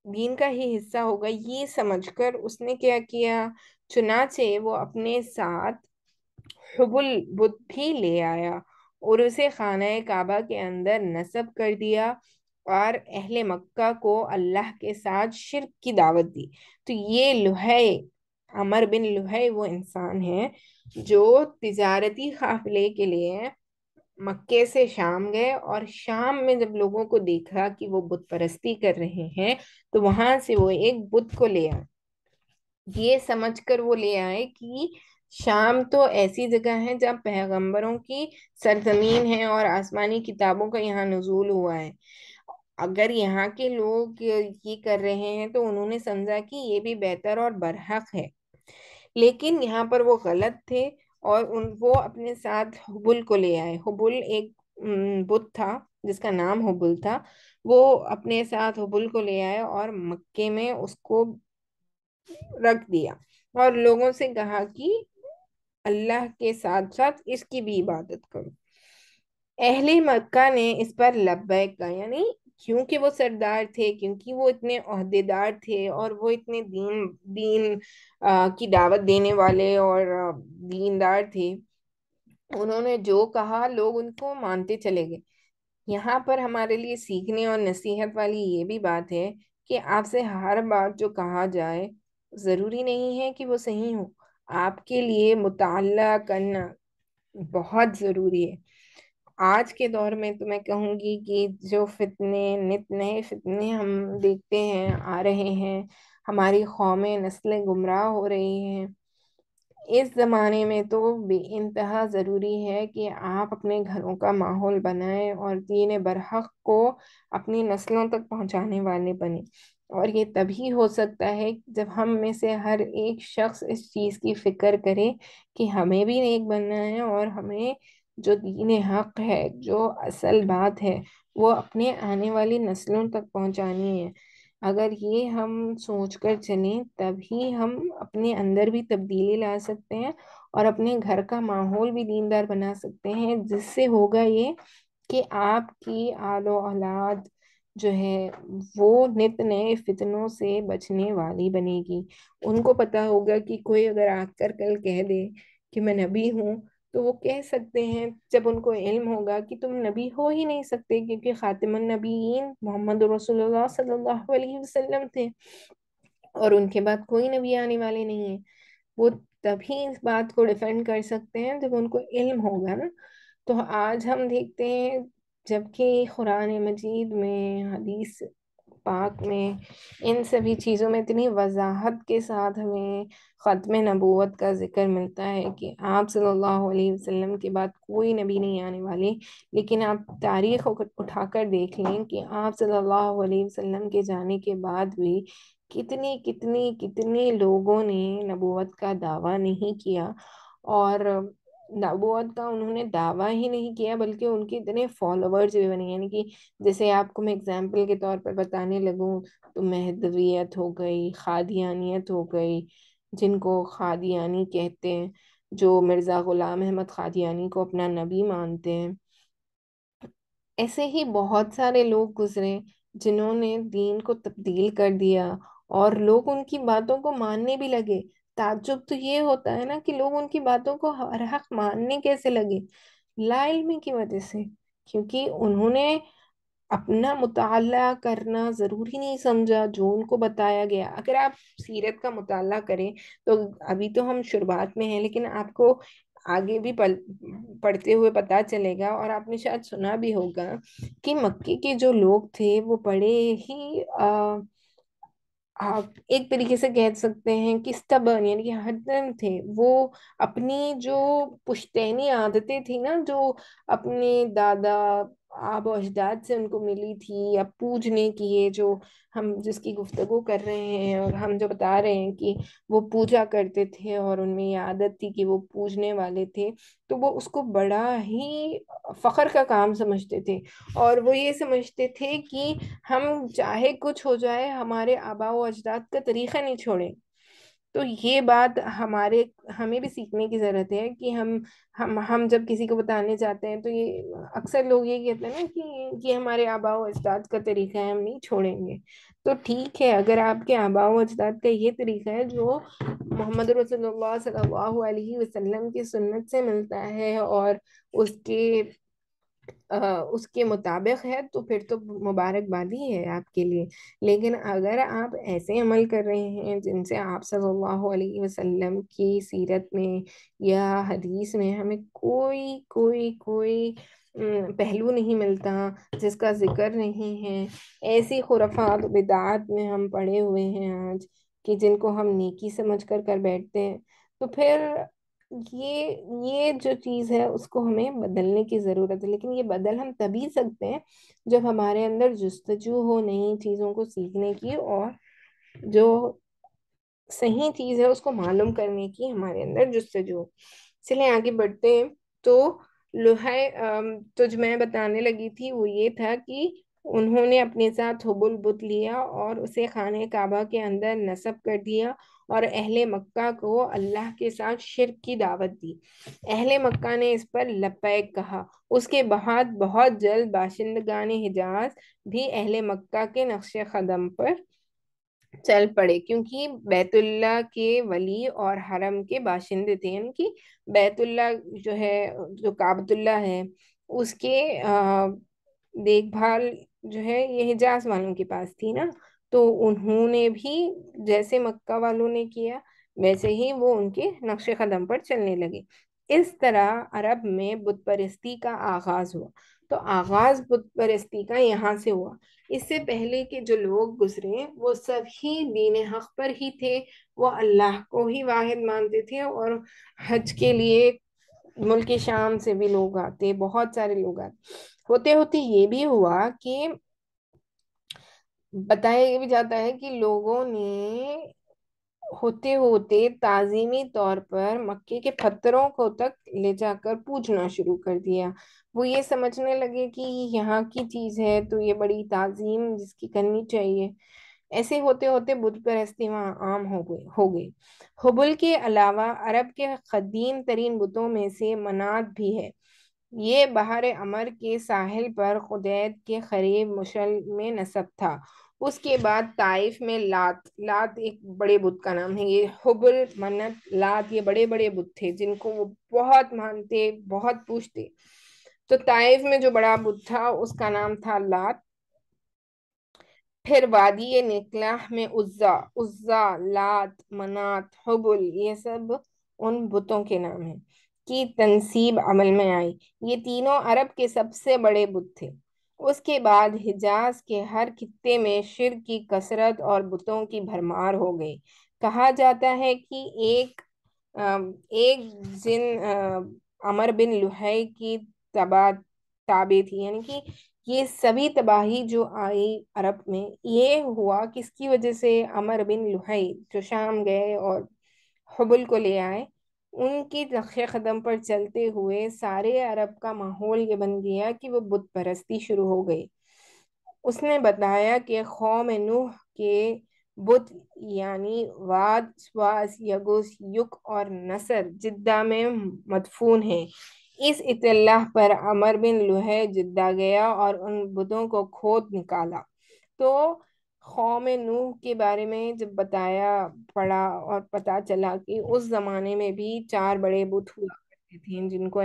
دین کا ہی حصہ ہوگا. یہ سمجھ کر اس نے کیا کیا, چنانچہ وہ اپنے ساتھ حبل بت بھی لے آیا اور اسے خانہ کعبہ کے اندر نصب کر دیا اور اہل مکہ کو اللہ کے ساتھ شرک کی دعوت دی. تو یہ لوہی, عمر بن لوہی وہ انسان ہے جو تجارتی قافلے کے لیے مکے سے شام گئے, اور شام میں جب لوگوں کو دیکھا کہ وہ بت پرستی کر رہے ہیں تو وہاں سے وہ ایک بت کو لے آئے. یہ سمجھ کر وہ لے آئے کہ شام تو ایسی جگہ ہے جہاں پیغمبروں کی سرزمین ہے اور آسمانی کتابوں کا یہاں نزول ہوا ہے. اگر یہاں کے لوگ یہ کر رہے ہیں تو انہوں نے سمجھا کہ یہ بھی بہتر اور برحق ہے. لیکن یہاں پر وہ غلط تھے اور وہ اپنے ساتھ حبل کو لے آئے. حبل ایک بت تھا جس کا نام حبل تھا. وہ اپنے ساتھ حبل کو لے آئے اور مکے میں اس کو رکھ دیا اور لوگوں سے کہا کہ اللہ کے ساتھ ساتھ اس کی بھی عبادت کرو. اہل مکہ نے اس پر لبیک کہا, یعنی کیونکہ وہ سردار تھے, کیونکہ وہ اتنے عہدیدار تھے اور وہ اتنے دین کی دعوت دینے والے اور دیندار تھے, انہوں نے جو کہا لوگ ان کو مانتے چلے گئے. یہاں پر ہمارے لیے سیکھنے اور نصیحت والی یہ بھی بات ہے کہ آپ سے ہر بات جو کہا جائے ضروری نہیں ہے کہ وہ صحیح ہو. آپ کے لیے مطالعہ کرنا بہت ضروری ہے. آج کے دور میں تو میں کہوں گی کہ جو فتنے، نت نئے فتنے ہم دیکھتے ہیں آ رہے ہیں، ہماری قومیں، نسلیں گمراہ ہو رہی ہیں، اس زمانے میں تو بے انتہا ضروری ہے کہ آپ اپنے گھروں کا ماحول بنائیں اور دین برحق کو اپنی نسلوں تک پہنچانے والے بنیں۔ اور یہ تبھی ہو سکتا ہے جب ہم میں سے ہر ایک شخص اس چیز کی فکر کرے کہ ہمیں بھی نیک بننا ہے، اور ہمیں جو دین حق ہے، جو اصل بات ہے، وہ اپنے آنے والی نسلوں تک پہنچانی ہے۔ اگر یہ ہم سوچ کر چلیں تبھی ہم اپنے اندر بھی تبدیلی لا سکتے ہیں اور اپنے گھر کا ماحول بھی دیندار بنا سکتے ہیں، جس سے ہوگا یہ کہ آپ کی آل و اولاد جو ہے وہ نت نئے فتنوں سے بچنے والی بنے گی۔ ان کو پتا ہوگا کہ کوئی اگر آ کر کل کہہ دے کہ میں نبی ہوں، تو وہ کہہ سکتے ہیں، جب ان کو علم ہوگا کہ تم نبی ہو ہی نہیں سکتے، کیونکہ خاتم النبیین محمد رسول اللہ صلی اللہ علیہ وسلم تھے، اور ان کے بعد کوئی نبی آنے والے نہیں ہیں۔ وہ تبھی اس بات کو ڈیفینڈ کر سکتے ہیں جب ان کو علم ہوگا نا۔ تو آج ہم دیکھتے ہیں، جبکہ قرآن مجید میں، حدیث پاک میں، ان سبھی چیزوں میں اتنی وضاحت کے ساتھ ہمیں ختم نبوت کا ذکر ملتا ہے کہ آپ صلی اللہ علیہ وسلم کے بعد کوئی نبی نہیں آنے والے، لیکن آپ تاریخ اٹھا کر دیکھ لیں کہ آپ صلی اللہ علیہ وسلم کے جانے کے بعد بھی کتنی کتنی کتنے لوگوں نے نبوت کا دعویٰ نہیں کیا، اور نبوت کا انہوں نے دعویٰ ہی نہیں کیا بلکہ ان کے اتنے فالوورز بھی بنے، یعنی کہ جیسے آپ کو میں اگزامپل کے طور پر بتانے لگوں تو مہدویت ہو گئی، قادیانیت ہو گئی، جن کو قادیانی کہتے ہیں، جو مرزا غلام احمد قادیانی کو اپنا نبی مانتے ہیں۔ ایسے ہی بہت سارے لوگ گزرے جنہوں نے دین کو تبدیل کر دیا، اور لوگ ان کی باتوں کو ماننے بھی لگے۔ تعجب تو یہ ہوتا ہے نا کہ لوگ ان کی باتوں کو ہر حق ماننے کیسے لگے؟ لا علمی کی وجہ سے، کیونکہ انہوں نے اپنا مطالعہ کرنا ضروری نہیں سمجھا جو ان کو بتایا گیا۔ اگر آپ سیرت کا مطالعہ کریں تو ابھی تو ہم شروعات میں ہیں، لیکن آپ کو آگے بھی پڑھتے ہوئے پتا چلے گا، اور آپ نے شاید سنا بھی ہوگا کہ مکے کے جو لوگ تھے وہ بڑے ہی آپ ایک طریقے سے کہہ سکتے ہیں کہ stubborn، یعنی کہ ہردم تھے وہ۔ اپنی جو پشتینی عادتیں تھیں نا، جو اپنے دادا آب و اجداد سے ان کو ملی تھی، یا پوجنے کی، یہ جو ہم جس کی گفتگو کر رہے ہیں اور ہم جو بتا رہے ہیں کہ وہ پوجا کرتے تھے اور ان میں یہ عادت تھی کہ وہ پوجنے والے تھے، تو وہ اس کو بڑا ہی فخر کا کام سمجھتے تھے، اور وہ یہ سمجھتے تھے کہ ہم چاہے کچھ ہو جائے ہمارے آباء و اجداد کا طریقہ نہیں چھوڑیں۔ تو یہ بات ہمیں بھی سیکھنے کی ضرورت ہے کہ ہم جب کسی کو بتانے جاتے ہیں تو یہ اکثر لوگ یہ کہتے ہیں نا کہ ہمارے آباء و اجداد کا طریقہ ہے، ہم نہیں چھوڑیں گے۔ تو ٹھیک ہے، اگر آپ کے آباء و اجداد کا یہ طریقہ ہے جو محمد رسول اللہ صلی اللہ علیہ وسلم کی سنت سے ملتا ہے اور اس کے اس کے مطابق ہے، تو پھر تو مبارکبادی ہے آپ کے لیے۔ لیکن اگر آپ ایسے عمل کر رہے ہیں جن سے آپ صلی اللہ علیہ وسلم کی سیرت میں یا حدیث میں ہمیں کوئی کوئی کوئی پہلو نہیں ملتا، جس کا ذکر نہیں ہے، ایسی خرافات بدعات میں ہم پڑے ہوئے ہیں آج کہ جن کو ہم نیکی سمجھ کر کر بیٹھتے ہیں، تو پھر یہ جو چیز ہے اس کو ہمیں بدلنے کی ضرورت ہے۔ لیکن یہ بدل ہم تبھی سکتے ہیں جب ہمارے اندر جستجو ہو نئی چیزوں کو سیکھنے کی، اور جو صحیح چیز ہے اس کو معلوم کرنے کی ہمارے اندر جستجو ہو۔ چلیں آگے بڑھتے ہیں۔ تو لوہے تو جو میں بتانے لگی تھی وہ یہ تھا کہ انہوں نے اپنے ساتھ حبل بت لیا اور اسے خانہ کعبہ کے اندر نصب کر دیا، اور اہل مکہ کو اللہ کے ساتھ شرک کی دعوت دی۔ اہل مکہ نے اس پر لبیک کہا۔ اس کے بعد بہت جلد باشندگان حجاز بھی اہل مکہ کے نقش قدم پر چل پڑے، کیونکہ بیت اللہ کے ولی اور حرم کے باشندے تھے، یعنی کہ بیت اللہ جو ہے، جو کعبۃ اللہ ہے، اس کے دیکھ بھال جو ہے یہ حجاز والوں کے پاس تھی نا۔ تو انہوں نے بھی جیسے مکہ والوں نے کیا ویسے ہی وہ ان کے نقش قدم پر چلنے لگے۔ اس طرح عرب میں بت پرستی کا آغاز ہوا۔ تو آغاز بت پرستی کا یہاں سے ہوا۔ اس سے پہلے کے جو لوگ گزرے وہ سب ہی دین حق پر ہی تھے، وہ اللہ کو ہی واحد مانتے تھے، اور حج کے لیے ملک شام سے بھی لوگ آتے، بہت سارے لوگ آتے۔ ہوتے ہوتے یہ بھی ہوا کہ بتایا بھی جاتا ہے کہ لوگوں نے ہوتے ہوتے تعظیمی طور پر مکے کے پتھروں کو تک لے جا کر پوجنا شروع کر دیا۔ وہ یہ سمجھنے لگے کہ یہاں کی چیز ہے تو یہ بڑی تعظیم جس کی کرنی چاہیے۔ ایسے ہوتے ہوتے بت پرستی وہاں عام ہو گئی۔ حبل کے علاوہ عرب کے قدیم ترین بتوں میں سے منات بھی ہے۔ یہ بحر عمر کے ساحل پر خدید کے قریب مشل میں نصب تھا۔ اس کے بعد طائف میں لات ایک بڑے بت کا نام ہے۔ یہ حبل، منت، لات یہ بڑے بڑے بت تھے جن کو وہ بہت مانتے، بہت پوجتے۔ تو طائف میں جو بڑا بت تھا اس کا نام تھا لات۔ پھر وادی نکلا میں عزا، لات، منات، حبل یہ سب ان بتوں کے نام ہیں کی تنصیب عمل میں آئی۔ یہ تینوں عرب کے سب سے بڑے بت تھے۔ اس کے بعد حجاز کے ہر خطے میں شرک کی کثرت اور بتوں کی بھرمار ہو گئی۔ کہا جاتا ہے کہ ایک جن عمر بن لحی کی تابع تھی، یعنی کہ یہ سبھی تباہی جو آئی عرب میں یہ ہوا کس کی وجہ سے؟ عمر بن لحی جو شام گئے اور حبل کو لے آئے، ان کی نقش قدم پر چلتے ہوئے سارے عرب کا ماحول یہ بن گیا کہ وہ بت پرستی شروع ہو گئی۔ اس نے بتایا کہ قوم نوح کے بت یعنی واد، سواس، یگوس، یک اور نصر جدہ میں مدفون ہیں۔ اس اطلاع پر عمر بن لحی جدہ گیا اور ان بتوں کو کھود نکالا۔ تو قوم نوح کے بارے میں جب بتایا پڑا اور پتا چلا کہ اس زمانے میں بھی 4 بڑے بت ہوا کرتے تھے جن کو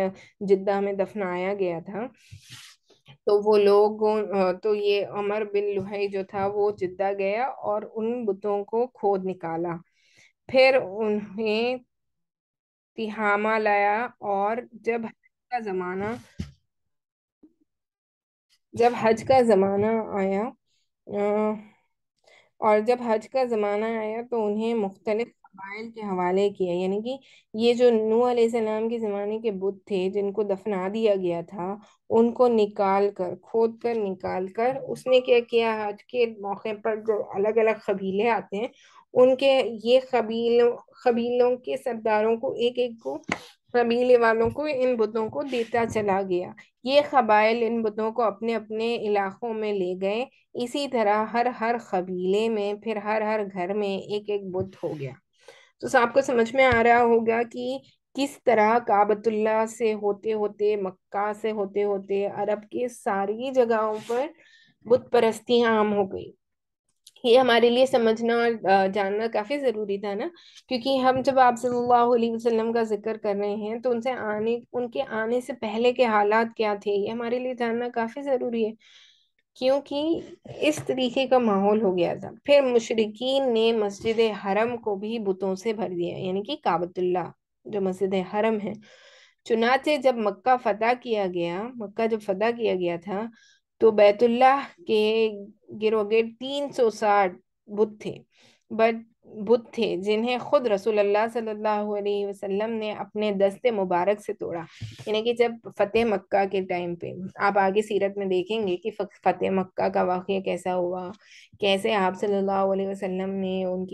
جدہ میں دفنایا گیا تھا، تو وہ لوگ تو یہ عمر بن لحی جو تھا وہ جدہ گیا اور ان بتوں کو کھود نکالا۔ پھر انہیں تہامہ لایا، اور جب حج کا زمانہ آیا تو انہیں مختلف قبائل کے حوالے کیا، یعنی کہ یہ جو نوح علیہ السلام کے زمانے کے بت تھے جن کو دفنا دیا گیا تھا ان کو کھود کر نکال کر اس نے کیا کیا، حج کے موقع پر جو الگ الگ قبیلے آتے ہیں ان کے یہ قبیلوں کے سرداروں کو ایک ایک کو قبیلے والوں کو ان بتوں کو دیتا چلا گیا۔ یہ قبائل ان بتوں کو اپنے اپنے علاقوں میں لے گئے۔ اسی طرح ہر قبیلے میں پھر ہر گھر میں ایک ایک بت ہو گیا۔ تو آپ کو سمجھ میں آ رہا ہوگا کہ کس طرح کعبۃ اللہ سے ہوتے ہوتے، مکہ سے ہوتے ہوتے عرب کے ساری جگہوں پر بت پرستی عام ہو گئی۔ یہ ہمارے لیے سمجھنا اور جاننا کافی ضروری تھا نا، کیونکہ ہم جب آپ صلی اللہ علیہ وسلم کا ذکر کر رہے ہیں تو ان کے آنے سے پہلے کے حالات کیا تھے یہ ہمارے لیے جاننا کافی ضروری ہے، کیونکہ اس طریقے کا ماحول ہو گیا تھا۔ پھر مشرکین نے مسجد حرم کو بھی بتوں سے بھر دیا، یعنی کہ کعبۃ اللہ جو مسجد حرم ہے۔ چنانچہ جب مکہ جب فتح کیا گیا تھا تو بیت اللہ کے گرد 360 بت تھے جنہیں خود رسول اللہ صلی اللہ علیہ وسلم نے اپنے دست مبارک سے توڑا۔ یعنی کہ جب فتح مکہ کے ٹائم پہ آپ آگے سیرت میں دیکھیں گے کہ فتح مکہ کا واقعہ کیسا ہوا، کیسے آپ صلی اللہ علیہ وسلم نے ان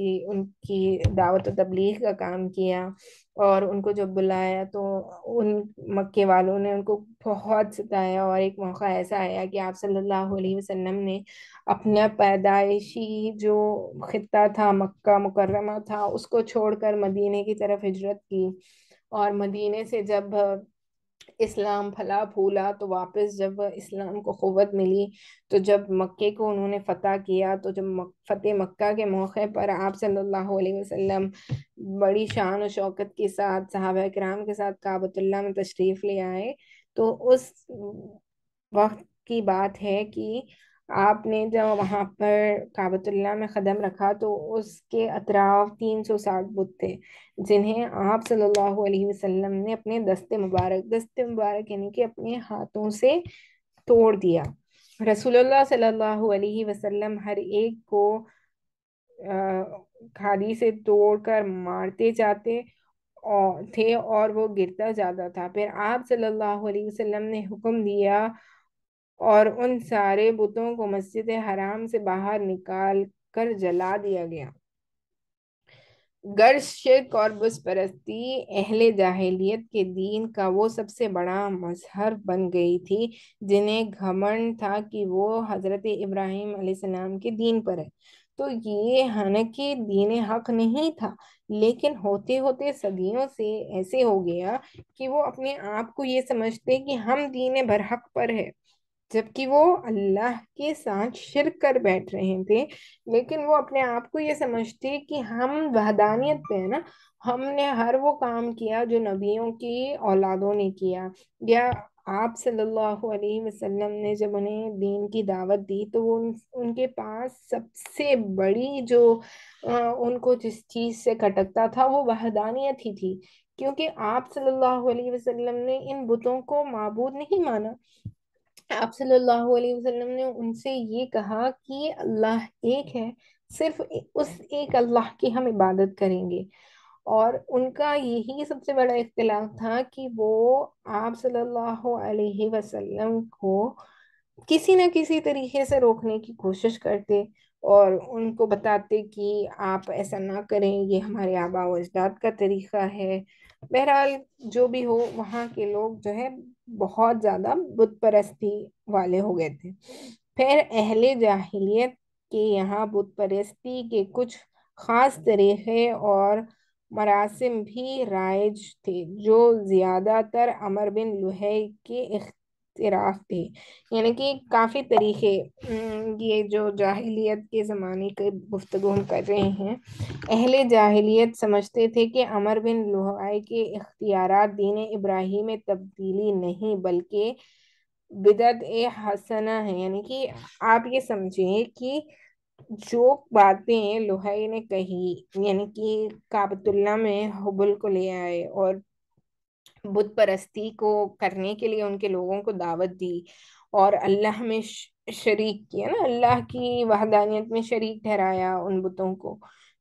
کی دعوت و تبلیغ کا کام کیا، اور ان کو جب بلایا تو ان مکے والوں نے ان کو بہت ستایا، اور ایک موقع ایسا آیا کہ آپ صلی اللہ علیہ وسلم نے اپنا پیدائشی جو خطہ تھا، مکہ مکرمہ تھا، اس کو چھوڑ کر مدینے کی طرف ہجرت کی، اور مدینے سے جب اسلام پھلا پھولا تو واپس جب اسلام کو قوت ملی تو جب مکے کو انہوں نے فتح کیا، تو جب فتح مکہ کے موقع پر آپ صلی اللہ علیہ وسلم بڑی شان و شوکت کے ساتھ صحابہ کرام کے ساتھ کعبۃ اللہ میں تشریف لے آئے، تو اس وقت کی بات ہے کہ آپ نے جب وہاں پر کعبۃ اللہ میں قدم رکھا تو اس کے اطراف 360 بت تھے، جنہیں آپ صلی اللہ علیہ وسلم نے اپنے دست مبارک یعنی کہ اپنے ہاتھوں سے توڑ دیا۔ رسول اللہ صلی اللہ علیہ وسلم ہر ایک کو کھالی سے توڑ کر مارتے جاتے تھے اور وہ گرتا جاتا تھا۔ پھر آپ صلی اللہ علیہ وسلم نے حکم دیا اور ان سارے بتوں کو مسجد حرام سے باہر نکال کر جلا دیا گیا۔ غرض شرک اور بت پرستی اہل جاہلیت کے دین کا وہ سب سے بڑا مظہر بن گئی تھی، جنہیں گھمنڈ تھا کہ وہ حضرت ابراہیم علیہ السلام کے دین پر ہے۔ تو یہ حنکی دین حق نہیں تھا، لیکن ہوتے ہوتے صدیوں سے ایسے ہو گیا کہ وہ اپنے آپ کو یہ سمجھتے کہ ہم دین برحق پر ہے، جبکہ وہ اللہ کے ساتھ شرک کر بیٹھ رہے تھے۔ لیکن وہ اپنے آپ کو یہ سمجھتے کہ ہم وحدانیت پہ ہیں نا، ہم نے ہر وہ کام کیا جو نبیوں کی اولادوں نے کیا، یا آپ صلی اللہ علیہ وسلم نے جب انہیں دین کی دعوت دی تو وہ ان کے پاس سب سے بڑی جو ان کو جس چیز سے کھٹکتا تھا وہ وحدانیت ہی تھی، کیونکہ آپ صلی اللہ علیہ وسلم نے ان بتوں کو معبود نہیں مانا۔ آپ صلی اللہ علیہ وسلم نے ان سے یہ کہا کہ اللہ ایک ہے، صرف اس ایک اللہ کی ہم عبادت کریں گے۔ اور ان کا یہی سب سے بڑا اختلاف تھا کہ وہ آپ صلی اللہ علیہ وسلم کو کسی نہ کسی طریقے سے روکنے کی کوشش کرتے اور ان کو بتاتے کہ آپ ایسا نہ کریں، یہ ہمارے آباء و اجداد کا طریقہ ہے۔ بہرحال جو بھی ہو، وہاں کے لوگ جو ہے بہت زیادہ بت پرستی والے ہو گئے تھے۔ پھر اہل جاہلیت کے یہاں بت پرستی کے کچھ خاص طریقے اور مراسم بھی رائج تھے، جو زیادہ تر عمر بن لوہی کے اختراع تھے۔ یعنی کہ کافی طریقے، یہ جو جاہلیت کے زمانے کے گفتگو ہم کر رہے ہیں، اہل جاہلیت سمجھتے تھے کہ عمر بن لوہی کے اختیارات دین ابراہیم میں تبدیلی نہیں بلکہ بدعت حسنہ ہے۔ یعنی کہ آپ یہ سمجھیں کہ جو باتیں لوہی نے کہی، یعنی کہ کعبۃ اللہ میں حبل کو لے آئے اور بت پرستی کو کرنے کے لیے ان کے لوگوں کو دعوت دی اور اللہ میں شریک کیا نا، اللہ کی وحدانیت میں شریک ٹھہرایا ان بتوں کو،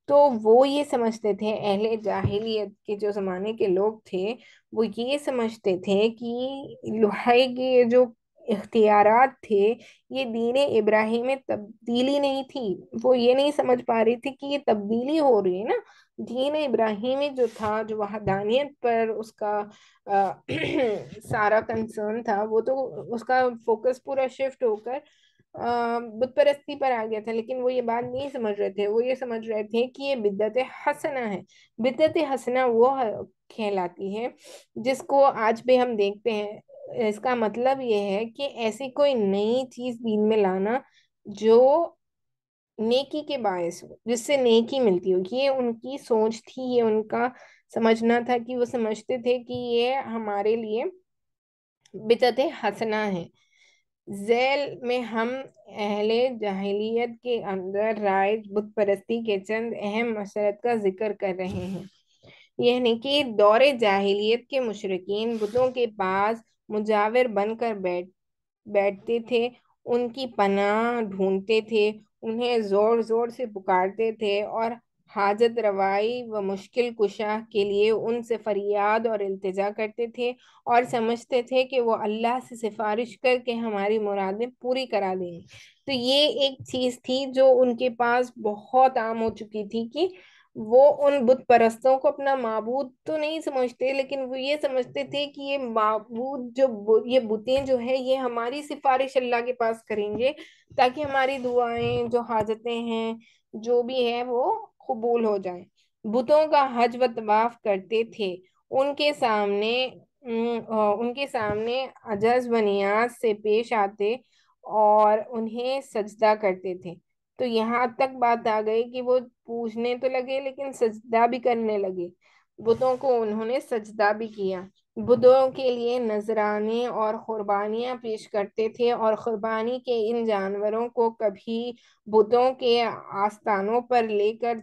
تو وہ یہ سمجھتے تھے، اہل جاہلیت کے جو زمانے کے لوگ تھے وہ یہ سمجھتے تھے کہ لوہی کے جو اختیارات تھے یہ دین ابراہیم میں تبدیلی نہیں تھی۔ وہ یہ نہیں سمجھ پا رہی تھی کہ یہ تبدیلی ہو رہی ہے نا، دین ابراہیمی جو تھا، جو وحدانیت پر اس کا سارا کنسرن تھا، وہ تو اس کا فوکس پورا شفٹ ہو کر بت پرستی پر آ گیا تھا، لیکن وہ یہ بات نہیں سمجھ رہے تھے۔ وہ یہ سمجھ رہے تھے کہ یہ بدعت حسنہ ہے۔ بدعت حسنہ وہ کہلاتی ہے جس کو آج بھی ہم دیکھتے ہیں۔ اس کا مطلب یہ ہے کہ ایسی کوئی نئی چیز دین میں لانا جو نیکی کے باعث ہو، جس سے نیکی ملتی ہو۔ یہ ان کی سوچ تھی، یہ ان کا سمجھنا تھا کہ وہ سمجھتے تھے کہ یہ ہمارے لیے بدعت حسنہ ہے۔ ذیل میں ہم اہل جاہلیت کے اندر رائج بت پرستی کے چند اہم مسائل کا ذکر کر رہے ہیں۔ یعنی کہ دور جاہلیت کے مشرکین بتوں کے پاس مجاور بن کر بیٹھتے تھے، ان کی پناہ ڈھونڈتے تھے، انہیں زور زور سے پکارتے تھے اور حاجت روائی و مشکل کشا کے لیے ان سے فریاد اور التجا کرتے تھے، اور سمجھتے تھے کہ وہ اللہ سے سفارش کر کے ہماری مرادیں پوری کرا دیں گے۔ تو یہ ایک چیز تھی جو ان کے پاس بہت عام ہو چکی تھی کہ وہ ان بت پرستوں کو اپنا معبود تو نہیں سمجھتے، لیکن وہ یہ سمجھتے تھے کہ یہ معبود یہ بتیں جو ہے یہ ہماری سفارش اللہ کے پاس کریں گے تاکہ ہماری دعائیں، جو حاجتیں ہیں، جو بھی ہے وہ قبول ہو جائیں۔ بتوں کا حج و طواف کرتے تھے، ان کے سامنے عجز و نیاز سے پیش آتے اور انہیں سجدہ کرتے تھے۔ تو یہاں تک بات آ گئی کہ وہ پوجنے تو لگے لیکن سجدہ بھی کرنے لگے، بتوں کو انہوں نے سجدہ بھی کیا۔ بدھوں کے لیے نذرانے اور قربانیاں پیش کرتے تھے، اور قربانی کے ان جانوروں کو کبھی بدھوں کے آستانوں پر لے کر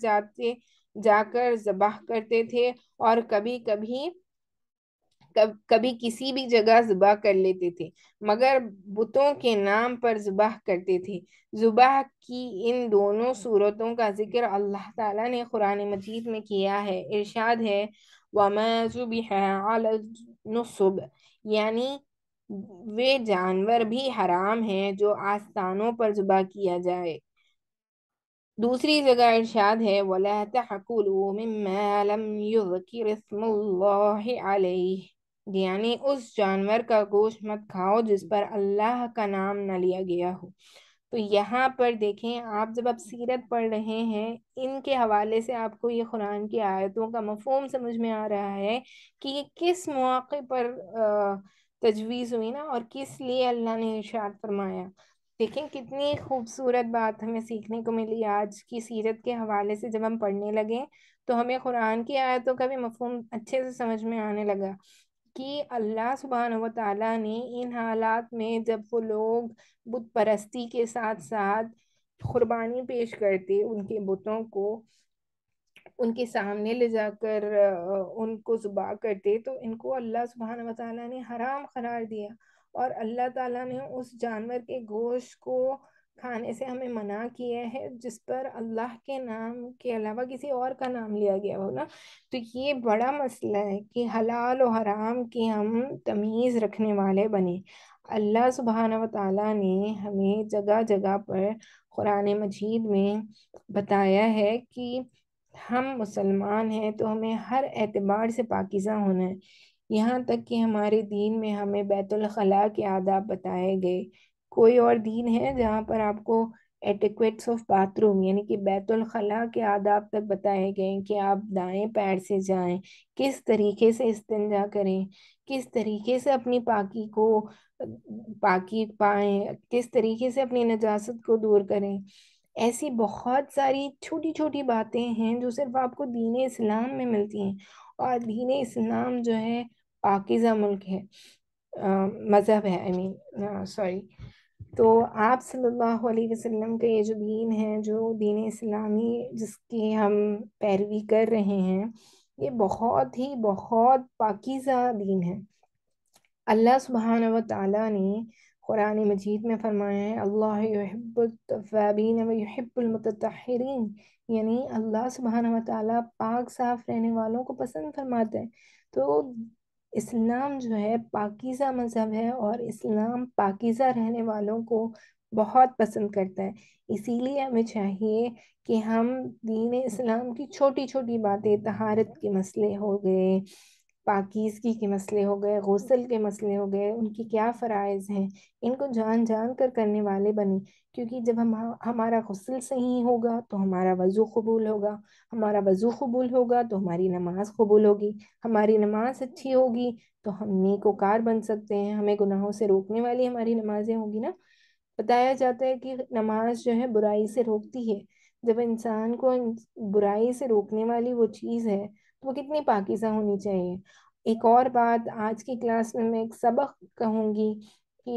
جا کر ذبح کرتے تھے، اور کبھی کسی بھی جگہ ذبح کر لیتے تھے، مگر بتوں کے نام پر ذبح کرتے تھے۔ ذبح کی ان دونوں صورتوں کا ذکر اللہ تعالیٰ نے قرآن مجید میں کیا ہے۔ ارشاد ہے وَمَا ذُبِحَ عَلَى النُّصُبِ، یعنی وہ جانور بھی حرام ہیں جو آستانوں پر ذبح کیا جائے۔ دوسری جگہ ارشاد ہے وَلَا تَأْكُلُوا مِمَّا لَمْ يُذْكَرِ اسْمُ اللَّهِ عَلَيْهِ، یعنی اس جانور کا گوشت مت کھاؤ جس پر اللہ کا نام نہ لیا گیا ہو۔ تو یہاں پر دیکھیں آپ جب آپ سیرت پڑھ رہے ہیں، ان کے حوالے سے آپ کو یہ قرآن کی آیتوں کا مفہوم سمجھ میں آ رہا ہے کہ یہ کس مواقع پر تجویز ہوئی نا، اور کس لیے اللہ نے ارشاد فرمایا۔ دیکھیں کتنی خوبصورت بات ہمیں سیکھنے کو ملی آج کی سیرت کے حوالے سے۔ جب ہم پڑھنے لگے تو ہمیں قرآن کی آیتوں کا بھی مفہوم اچھے سے سمجھ میں آنے لگا کہ اللہ سبحانہ و تعالیٰ نے ان حالات میں جب وہ لوگ بت پرستی کے ساتھ ساتھ قربانی پیش کرتے، ان کے بتوں کو ان کے سامنے لے جا کر ان کو ذبح کرتے، تو ان کو اللہ سبحانہ و تعالیٰ نے حرام قرار دیا، اور اللہ تعالیٰ نے اس جانور کے گوشت کو کھانے سے ہمیں منع کیا ہے جس پر اللہ کے نام کے علاوہ کسی اور کا نام لیا گیا ہو نا۔ تو یہ بڑا مسئلہ ہے کہ حلال و حرام کی ہم تمیز رکھنے والے بنے۔ اللہ سبحانہ و تعالیٰ نے ہمیں جگہ جگہ پر قرآن مجید میں بتایا ہے کہ ہم مسلمان ہیں تو ہمیں ہر اعتبار سے پاکیزہ ہونا ہے۔ یہاں تک کہ ہمارے دین میں ہمیں بیت الخلاء کے آداب بتائے گئے۔ کوئی اور دین ہے جہاں پر آپ کو ایٹیکویٹس آف باتھ روم یعنی کہ بیت الخلاء کے آداب تک بتائے گئے کہ آپ دائیں پیر سے جائیں، کس طریقے سے استنجا کریں، کس طریقے سے اپنی پاکی پائیں، کس طریقے سے اپنی نجاست کو دور کریں۔ ایسی بہت ساری چھوٹی چھوٹی باتیں ہیں جو صرف آپ کو دین اسلام میں ملتی ہیں، اور دین اسلام جو ہے پاکیزہ ملک ہے، مذہب ہے، سوری۔ تو آپ صلی اللہ علیہ وسلم کا یہ جو دین ہے، جو دین اسلامی جس کی ہم پیروی کر رہے ہیں، یہ بہت ہی بہت پاکیزہ دین ہے۔ اللہ سبحانہ و تعالیٰ نے قرآن مجید میں فرمایا ہے اللہ یحب التوابین و یحب المتطہرین، یعنی اللہ سبحانہ و تعالیٰ پاک صاف رہنے والوں کو پسند فرماتا ہے۔ تو اسلام جو ہے پاکیزہ مذہب ہے، اور اسلام پاکیزہ رہنے والوں کو بہت پسند کرتا ہے۔ اسی لیے ہمیں چاہیے کہ ہم دین اسلام کی چھوٹی چھوٹی باتیں، طہارت کے مسئلے ہو گئے، پاکیزگی کے مسئلے ہو گئے، غسل کے مسئلے ہو گئے، ان کی کیا فرائض ہیں، ان کو جان جان کر کرنے والے بنیں۔ کیونکہ جب ہمارا غسل صحیح ہوگا تو ہمارا وضو قبول ہوگا، ہمارا وضو قبول ہوگا تو ہماری نماز قبول ہوگی، ہماری نماز اچھی ہوگی تو ہم نیکوکار بن سکتے ہیں، ہمیں گناہوں سے روکنے والی ہماری نمازیں ہوگی نا۔ بتایا جاتا ہے کہ نماز جو ہے برائی سے روکتی ہے۔ جب انسان کو برائی سے روکنے والی وہ چیز ہے تو وہ کتنی پاکیزہ ہونی چاہیے۔ ایک اور بات آج کی کلاس میں ایک سبق کہوں گی کہ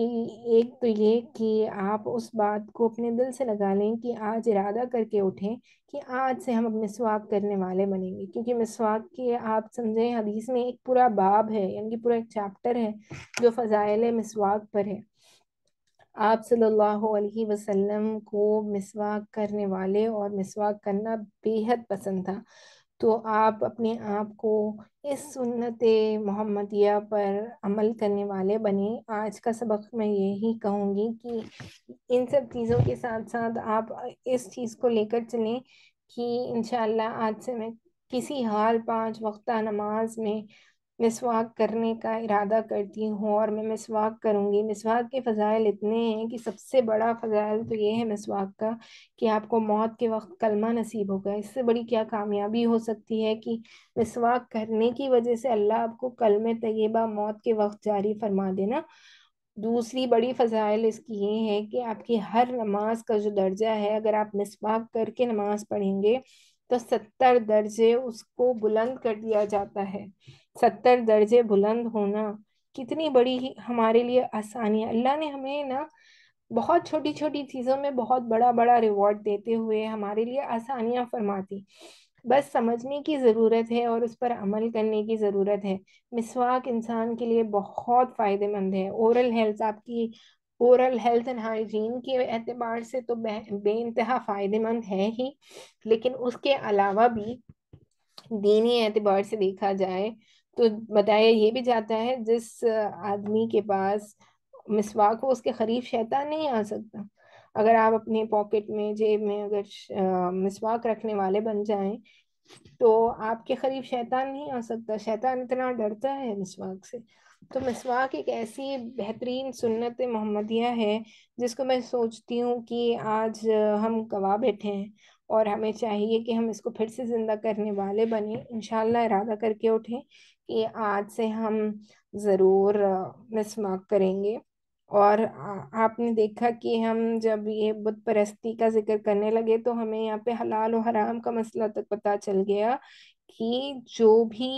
ایک تو یہ کہ آپ اس بات کو اپنے دل سے لگا لیں کہ آج ارادہ کر کے اٹھیں کہ آج سے ہم مسواک کرنے والے بنیں گے، کیونکہ مسواک کے آپ سمجھیں حدیث میں ایک پورا باب ہے، یعنی کہ پورا ایک چیپٹر ہے جو فضائل مسواک پر ہے۔ آپ صلی اللہ علیہ وسلم کو مسواک کرنے والے اور مسواک کرنا بے حد پسند تھا، تو آپ اپنے آپ کو اس سنت محمدیہ پر عمل کرنے والے بنیں۔ آج کا سبق میں یہی کہوں گی کہ ان سب چیزوں کے ساتھ ساتھ آپ اس چیز کو لے کر چلیں کہ انشاءاللہ آج سے میں کسی حال 5 وقتہ نماز میں مسواک کرنے کا ارادہ کرتی ہوں، اور میں مسواک کروں گی۔ مسواک کے فضائل اتنے ہیں کہ سب سے بڑا فضائل تو یہ ہے مسواک کا کہ آپ کو موت کے وقت کلمہ نصیب ہوگا۔ اس سے بڑی کیا کامیابی ہو سکتی ہے کہ مسواک کرنے کی وجہ سے اللہ آپ کو کلمہ طیبہ موت کے وقت جاری فرما دینا۔ دوسری بڑی فضائل اس کی یہ ہے کہ آپ کی ہر نماز کا جو درجہ ہے، اگر آپ مسواک کر کے نماز پڑھیں گے تو 70 درجے اس کو بلند کر دیا جاتا ہے۔ 70 درجے بلند ہونا کتنی بڑی ہمارے لیے آسانی ہے. اللہ نے ہمیں نا بہت چھوٹی چھوٹی چیزوں میں بہت بڑا بڑا ریوارڈ دیتے ہوئے ہمارے لیے آسانیاں فرماتی. بس سمجھنے کی ضرورت ہے اور اس پر عمل کرنے کی ضرورت ہے. مسواک انسان کے لیے بہت فائدہ مند ہے. اورل ہیلتھ، آپ کی اورل ہیلتھ اینڈ ہائیجین کے اعتبار سے تو بے انتہا فائدہ مند ہے ہی، لیکن اس کے علاوہ بھی دینی اعتبار سے دیکھا جائے تو بتایا یہ بھی جاتا ہے جس آدمی کے پاس مسواک ہو اس کے قریب شیطان نہیں آ سکتا. اگر آپ اپنے پاکٹ میں، جیب میں اگر مسواک رکھنے والے بن جائیں تو آپ کے قریب شیطان نہیں آ سکتا. شیطان اتنا ڈرتا ہے مسواک سے. تو مسواک ایک ایسی بہترین سنت محمدیہ ہے جس کو میں سوچتی ہوں کہ آج ہم گوا بیٹھے ہیں اور ہمیں چاہیے کہ ہم اس کو پھر سے زندہ کرنے والے بنیں. انشاءاللہ ارادہ کر کے اٹھیں کہ آج سے ہم ضرور مسواک کریں گے. اور آپ نے دیکھا کہ ہم جب یہ بت پرستی کا ذکر کرنے لگے تو ہمیں یہاں پہ حلال و حرام کا مسئلہ تک پتہ چل گیا کہ جو بھی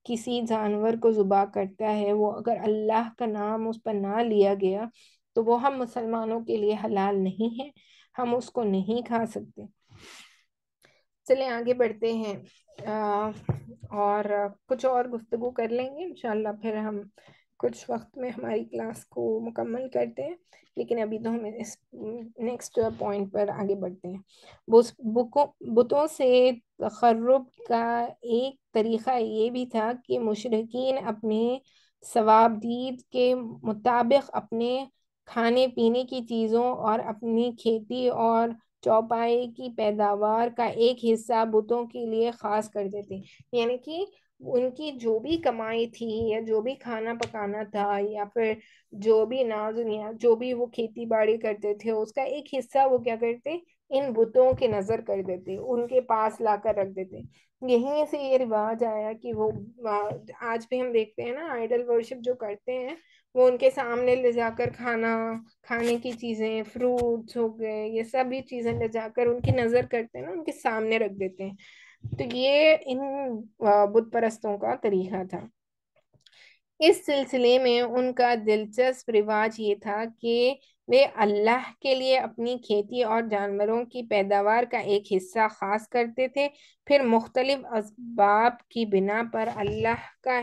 کسی جانور کو ذبح کرتا ہے وہ اگر اللہ کا نام اس پر نہ لیا گیا تو وہ ہم مسلمانوں کے لیے حلال نہیں ہے، ہم اس کو نہیں کھا سکتے. چلیں آگے بڑھتے ہیں اور کچھ اور گفتگو کر لیں گے انشاءاللہ. پھر ہم کچھ وقت میں ہماری کلاس کو مکمل کرتے ہیں، لیکن ابھی تو ہم اس نیکسٹ پوائنٹ پر آگے بڑھتے ہیں. بتوں سے تقرب کا ایک طریقہ یہ بھی تھا کہ مشرکین اپنے ثوابدید کے مطابق اپنے کھانے پینے کی چیزوں اور اپنی کھیتی اور چوپائے کی پیداوار کا ایک حصہ بتوں کے لیے خاص کر دیتے. یعنی کہ ان کی جو بھی کمائی تھی یا جو بھی کھانا پکانا تھا یا پھر جو بھی ناز و نیاز جو بھی وہ کھیتی باڑی کرتے تھے اس کا ایک حصہ وہ کیا کرتے، ان بتوں کے نظر کر دیتے، ان کے پاس لا کر رکھ دیتے. یہیں سے یہ رواج آیا کہ وہ آج بھی ہم دیکھتے ہیں نا آئیڈل ورشپ جو کرتے ہیں وہ ان کے سامنے لے جا کر کھانے کی چیزیں، فروٹس ہو گئے، یہ سبھی چیزیں لے جا کر ان کی نظر کرتے ہیں نا، ان کے سامنے رکھ دیتے ہیں. تو یہ ان بت پرستوں کا طریقہ تھا. اس سلسلے میں ان کا دلچسپ رواج یہ تھا کہ وہ اللہ کے لیے اپنی کھیتی اور جانوروں کی پیداوار کا ایک حصہ خاص کرتے تھے، پھر مختلف اسباب کی بنا پر اللہ کا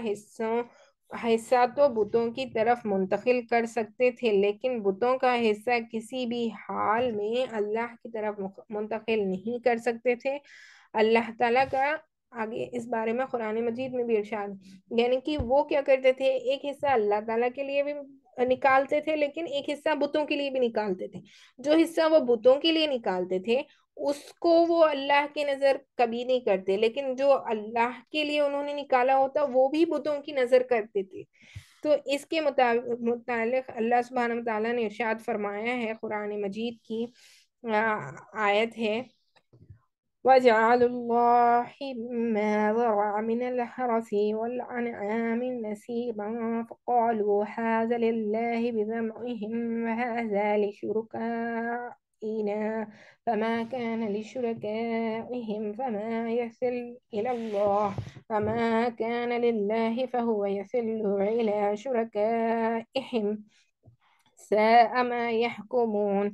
حصہ تو بتوں کی طرف منتقل کر سکتے تھے، لیکن بتوں کا حصہ کسی بھی حال میں اللہ کی طرف منتقل نہیں کر سکتے تھے. اللہ تعالیٰ کا آگے اس بارے میں قرآن مجید میں بھی ارشاد، یعنی کہ وہ کیا کرتے تھے، ایک حصہ اللہ تعالیٰ کے لیے بھی نکالتے تھے لیکن ایک حصہ بتوں کے لیے بھی نکالتے تھے. جو حصہ وہ بتوں کے لیے نکالتے تھے اس کو وہ اللہ کی نظر کبھی نہیں کرتے، لیکن جو اللہ کے لیے انہوں نے نکالا ہوتا وہ بھی بتوں کی نظر کرتے تھے. تو اس کے متعلق اللہ سبحانہ وتعالیٰ نے ارشاد فرمایا ہے، قرآن مجید کی آیت ہے، وَجَعَلُوا اللَّهِ مِمَّا ذَرَعَ مِنَ الْحَرْثِ وَالْأَنْعَامِ نَصِيبًا فَقَالُوا هَذَا لِلَّهِ بِزَعْمِهِمْ وَهَذَا لِشُرَكَائِنَا فَمَا كَانَ لِشُرَكَائِهِمْ فَمَا يَصِلُ إِلَى اللَّهِ وَمَا كَانَ لِلَّهِ فَهُوَ يَصِلُ إِلَى شُرَكَائِهِمْ سَاءَ مَا يَحْكُمُونَ.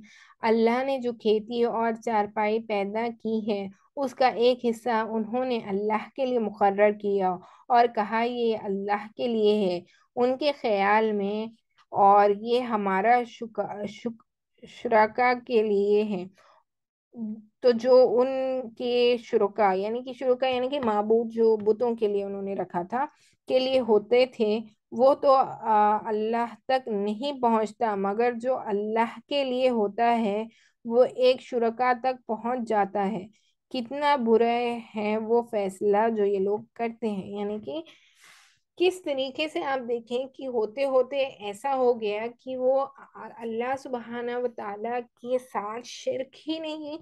اللہ نے جو کھیتی اور چارپائی پیدا کی ہے اس کا ایک حصہ انہوں نے اللہ کے لیے مقرر کیا اور کہا یہ اللہ کے لیے ہے ان کے خیال میں، اور یہ ہمارا شرکا کے لیے ہے. تو جو ان کے شرکا یعنی کہ معبود جو بتوں کے لیے انہوں نے رکھا تھا کے لیے ہوتے تھے وہ تو اللہ تک نہیں پہنچتا، مگر جو اللہ کے لیے ہوتا ہے وہ ایک شرکا تک پہنچ جاتا ہے. کتنا برا ہے وہ فیصلہ جو یہ لوگ کرتے ہیں. یعنی کہ کس طریقے سے آپ دیکھیں کہ ہوتے ہوتے ایسا ہو گیا کہ وہ اللہ سبحانہ و تعالیٰ کے ساتھ شرک ہی نہیں،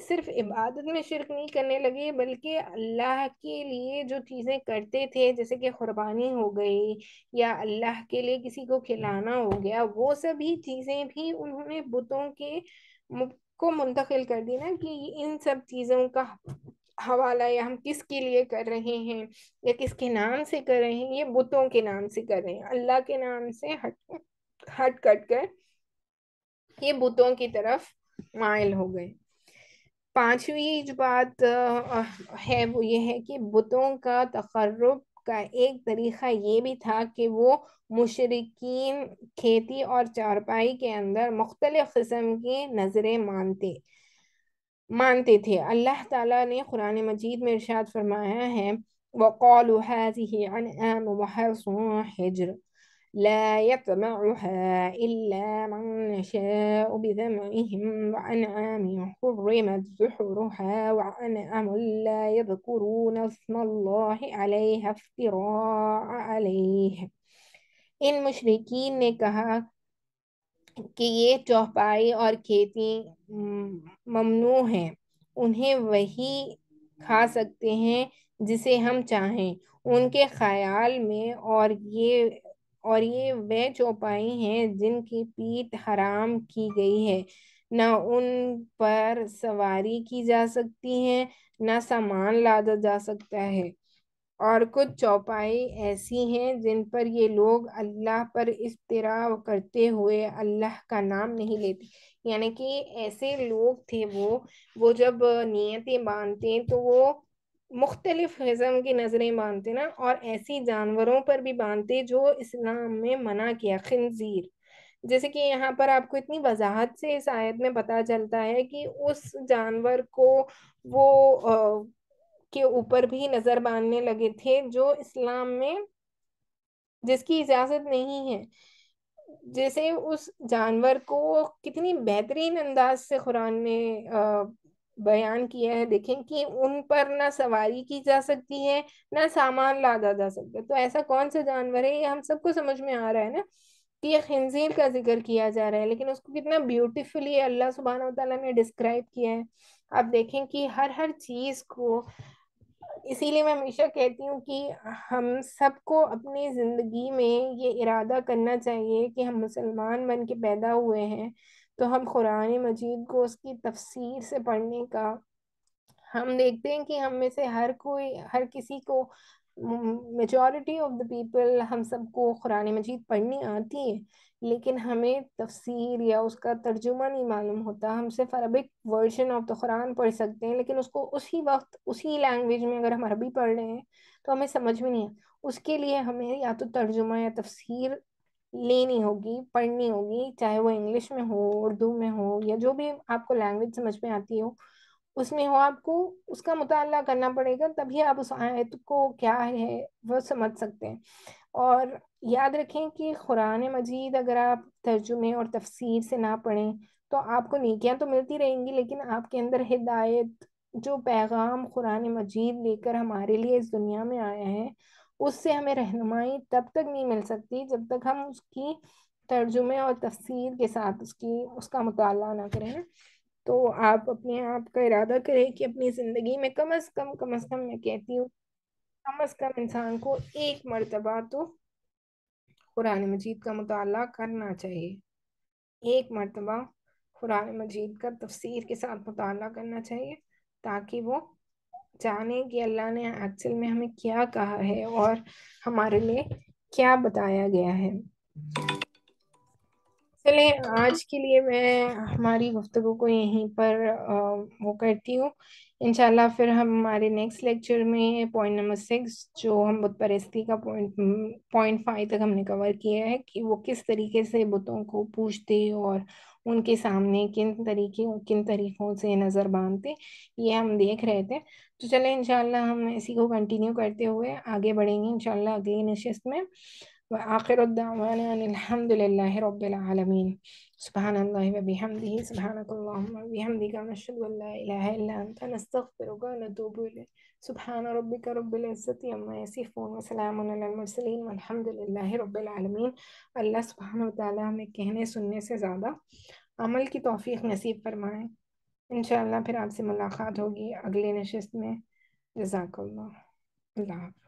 صرف عبادت میں شرک نہیں کرنے لگے بلکہ اللہ کے لیے جو چیزیں کرتے تھے جیسے کہ قربانی ہو گئی یا اللہ کے لیے کسی کو کھلانا ہو گیا، وہ سبھی چیزیں بھی انہوں نے بتوں کے کو منتقل کر دی نا، کہ ان سب چیزوں کا حوالہ یا ہم کس کے لیے کر رہے ہیں یا کس کے نام سے کر رہے ہیں، یہ بتوں کے نام سے کر رہے ہیں، اللہ کے نام سے ہٹ کٹ کر یہ بتوں کی طرف مائل ہو گئے۔ پانچویں جو بات ہے وہ یہ ہے کہ بتوں کا تقرب کا ایک طریقہ یہ بھی تھا کہ وہ مشرکین کھیتی اور چارپائی کے اندر مختلف قسم کی نظریں مانتے تھے۔ اللہ تعالیٰ نے قرآن مجید میں ارشاد فرمایا ہے وَقَالُوا هَذِهِ أَنْعَامٌ وَحَرْثٌ حِجْرٌ لا يطمعها إلا من يشاء بذمعهم وأنعام حرمت ظهورها وأنعام لا يذكرون اسم الله عليها افتراء عليه۔ ان مشرکین نے کہا کہ یہ چوپائی اور کھیتی ممنوع ہیں، انہیں وہی کھا سکتے ہیں جسے ہم چاہیں ان کے خیال میں، اور یہ وہ چوپائی ہیں جن کی پیٹھ حرام کی گئی ہے، نہ ان پر سواری کی جا سکتی ہے نہ سامان لادا جا سکتا ہے، اور کچھ چوپائی ایسی ہیں جن پر یہ لوگ اللہ پر افتراء کرتے ہوئے اللہ کا نام نہیں لیتے۔ یعنی کہ ایسے لوگ تھے وہ جب نیتیں باندھتے تو وہ مختلف قسم کی نظریں باندھتے نا، اور ایسی جانوروں پر بھی باندھتے جو اسلام میں منع کیا، خنزیر۔ جیسے کہ یہاں پر آپ کو اتنی وضاحت سے اس آیت میں پتہ چلتا ہے کہ اس جانور کو وہ کے اوپر بھی نظر باندھنے لگے تھے جو اسلام میں جس کی اجازت نہیں ہے۔ جیسے اس جانور کو کتنی بہترین انداز سے قرآن نے بیان کیا ہے، دیکھیں کہ ان پر نہ سواری کی جا سکتی ہے نہ سامان لادا جا سکتا ہے۔ تو ایسا کون سا جانور ہے؟ یہ ہم سب کو سمجھ میں آ رہا ہے نا کہ یہ خنزیر کا ذکر کیا جا رہا ہے، لیکن اس کو کتنا بیوٹیفلی اللہ سبحانہ و تعالیٰ نے ڈسکرائب کیا ہے۔ آپ دیکھیں کہ ہر چیز کو، اسی لیے میں ہمیشہ کہتی ہوں کہ ہم سب کو اپنی زندگی میں یہ ارادہ کرنا چاہیے کہ ہم مسلمان بن کے پیدا ہوئے ہیں تو ہم قرآن مجید کو اس کی تفسیر سے پڑھنے کا، ہم دیکھتے ہیں کہ ہم میں سے ہر کسی کو، میجورٹی آف دا پیپل، ہم سب کو قرآن مجید پڑھنی آتی ہے، لیکن ہمیں تفسیر یا اس کا ترجمہ نہیں معلوم ہوتا۔ ہم صرف عربک ورژن آف دا قرآن پڑھ سکتے ہیں، لیکن اس کو اسی وقت اسی لینگویج میں اگر ہم عربی پڑھ رہے ہیں تو ہمیں سمجھ میں نہیں ہے۔ اس کے لیے ہمیں یا تو ترجمہ یا تفسیر لینی ہوگی، پڑھنی ہوگی، چاہے وہ انگلش میں ہو، اردو میں ہو، یا جو بھی آپ کو لینگویج سمجھ میں آتی ہو اس میں ہو، آپ کو اس کا مطالعہ کرنا پڑے گا، تبھی آپ اس آیت کو کیا ہے وہ سمجھ سکتے ہیں۔ اور یاد رکھیں کہ قرآن مجید اگر آپ ترجمے اور تفسیر سے نہ پڑھیں تو آپ کو نیکیاں تو ملتی رہیں گی، لیکن آپ کے اندر ہدایت، جو پیغام قرآن مجید لے کر ہمارے لیے اس دنیا میں آیا ہے، اس سے ہمیں رہنمائی تب تک نہیں مل سکتی جب تک ہم اس کی ترجمے اور تفسیر کے ساتھ اس کا مطالعہ نہ کریں۔ تو آپ اپنے آپ کا ارادہ کریں کہ اپنی زندگی میں کم از کم میں کہتی ہوں کم از کم انسان کو ایک مرتبہ تو قرآن مجید کا مطالعہ کرنا چاہیے، ایک مرتبہ قرآن مجید کا تفسیر کے ساتھ مطالعہ کرنا چاہیے، تاکہ وہ جانے کہ اللہ نے ایکچوئل میں ہمیں کیا کہا ہے اور ہمارے لیے کیا بتایا گیا ہے۔ چلیں آج کے لیے میں ہماری گفتگو کو یہیں پر وہ کرتی ہوں۔ انشاءاللہ پھر ہم ہمارے نیکسٹ لیکچر میں پوائنٹ نمبر 6 جو ہم بت پرستی کا پوائنٹ 5 تک ہم نے کور کیا ہے کہ وہ کس طریقے سے بتوں کو پوجتے اور ان کے سامنے کن طریقوں سے نظر باندھتے، یہ ہم دیکھ رہے تھے۔ تو چلیں انشاءاللہ ہم اسی کو کنٹینیو کرتے ہوئے آگے بڑھیں گے انشاءاللہ اگلی نشست میں۔ وآخر الدعوانا ان الحمد للہ رب العالمین۔ سبحان اللہ وبحمدہ، سبحانک اللہم وبحمدک، نشہد ان لا الہ الا انت، نستغفرک ونتوب الیک۔ سبحان ربک رب العزت عما یصفون وسلام علی المرسلین والحمد للہ رب العالمین۔ اللہ سبحانہ وتعالی ہمیں کہنے سننے سے زیادہ عمل کی توفیق نصیب فرمائے۔ انشاءاللہ پھر آپ سے ملاقات ہوگی اگلی نشست میں۔ جزاک اللہ، اللہ حافظ۔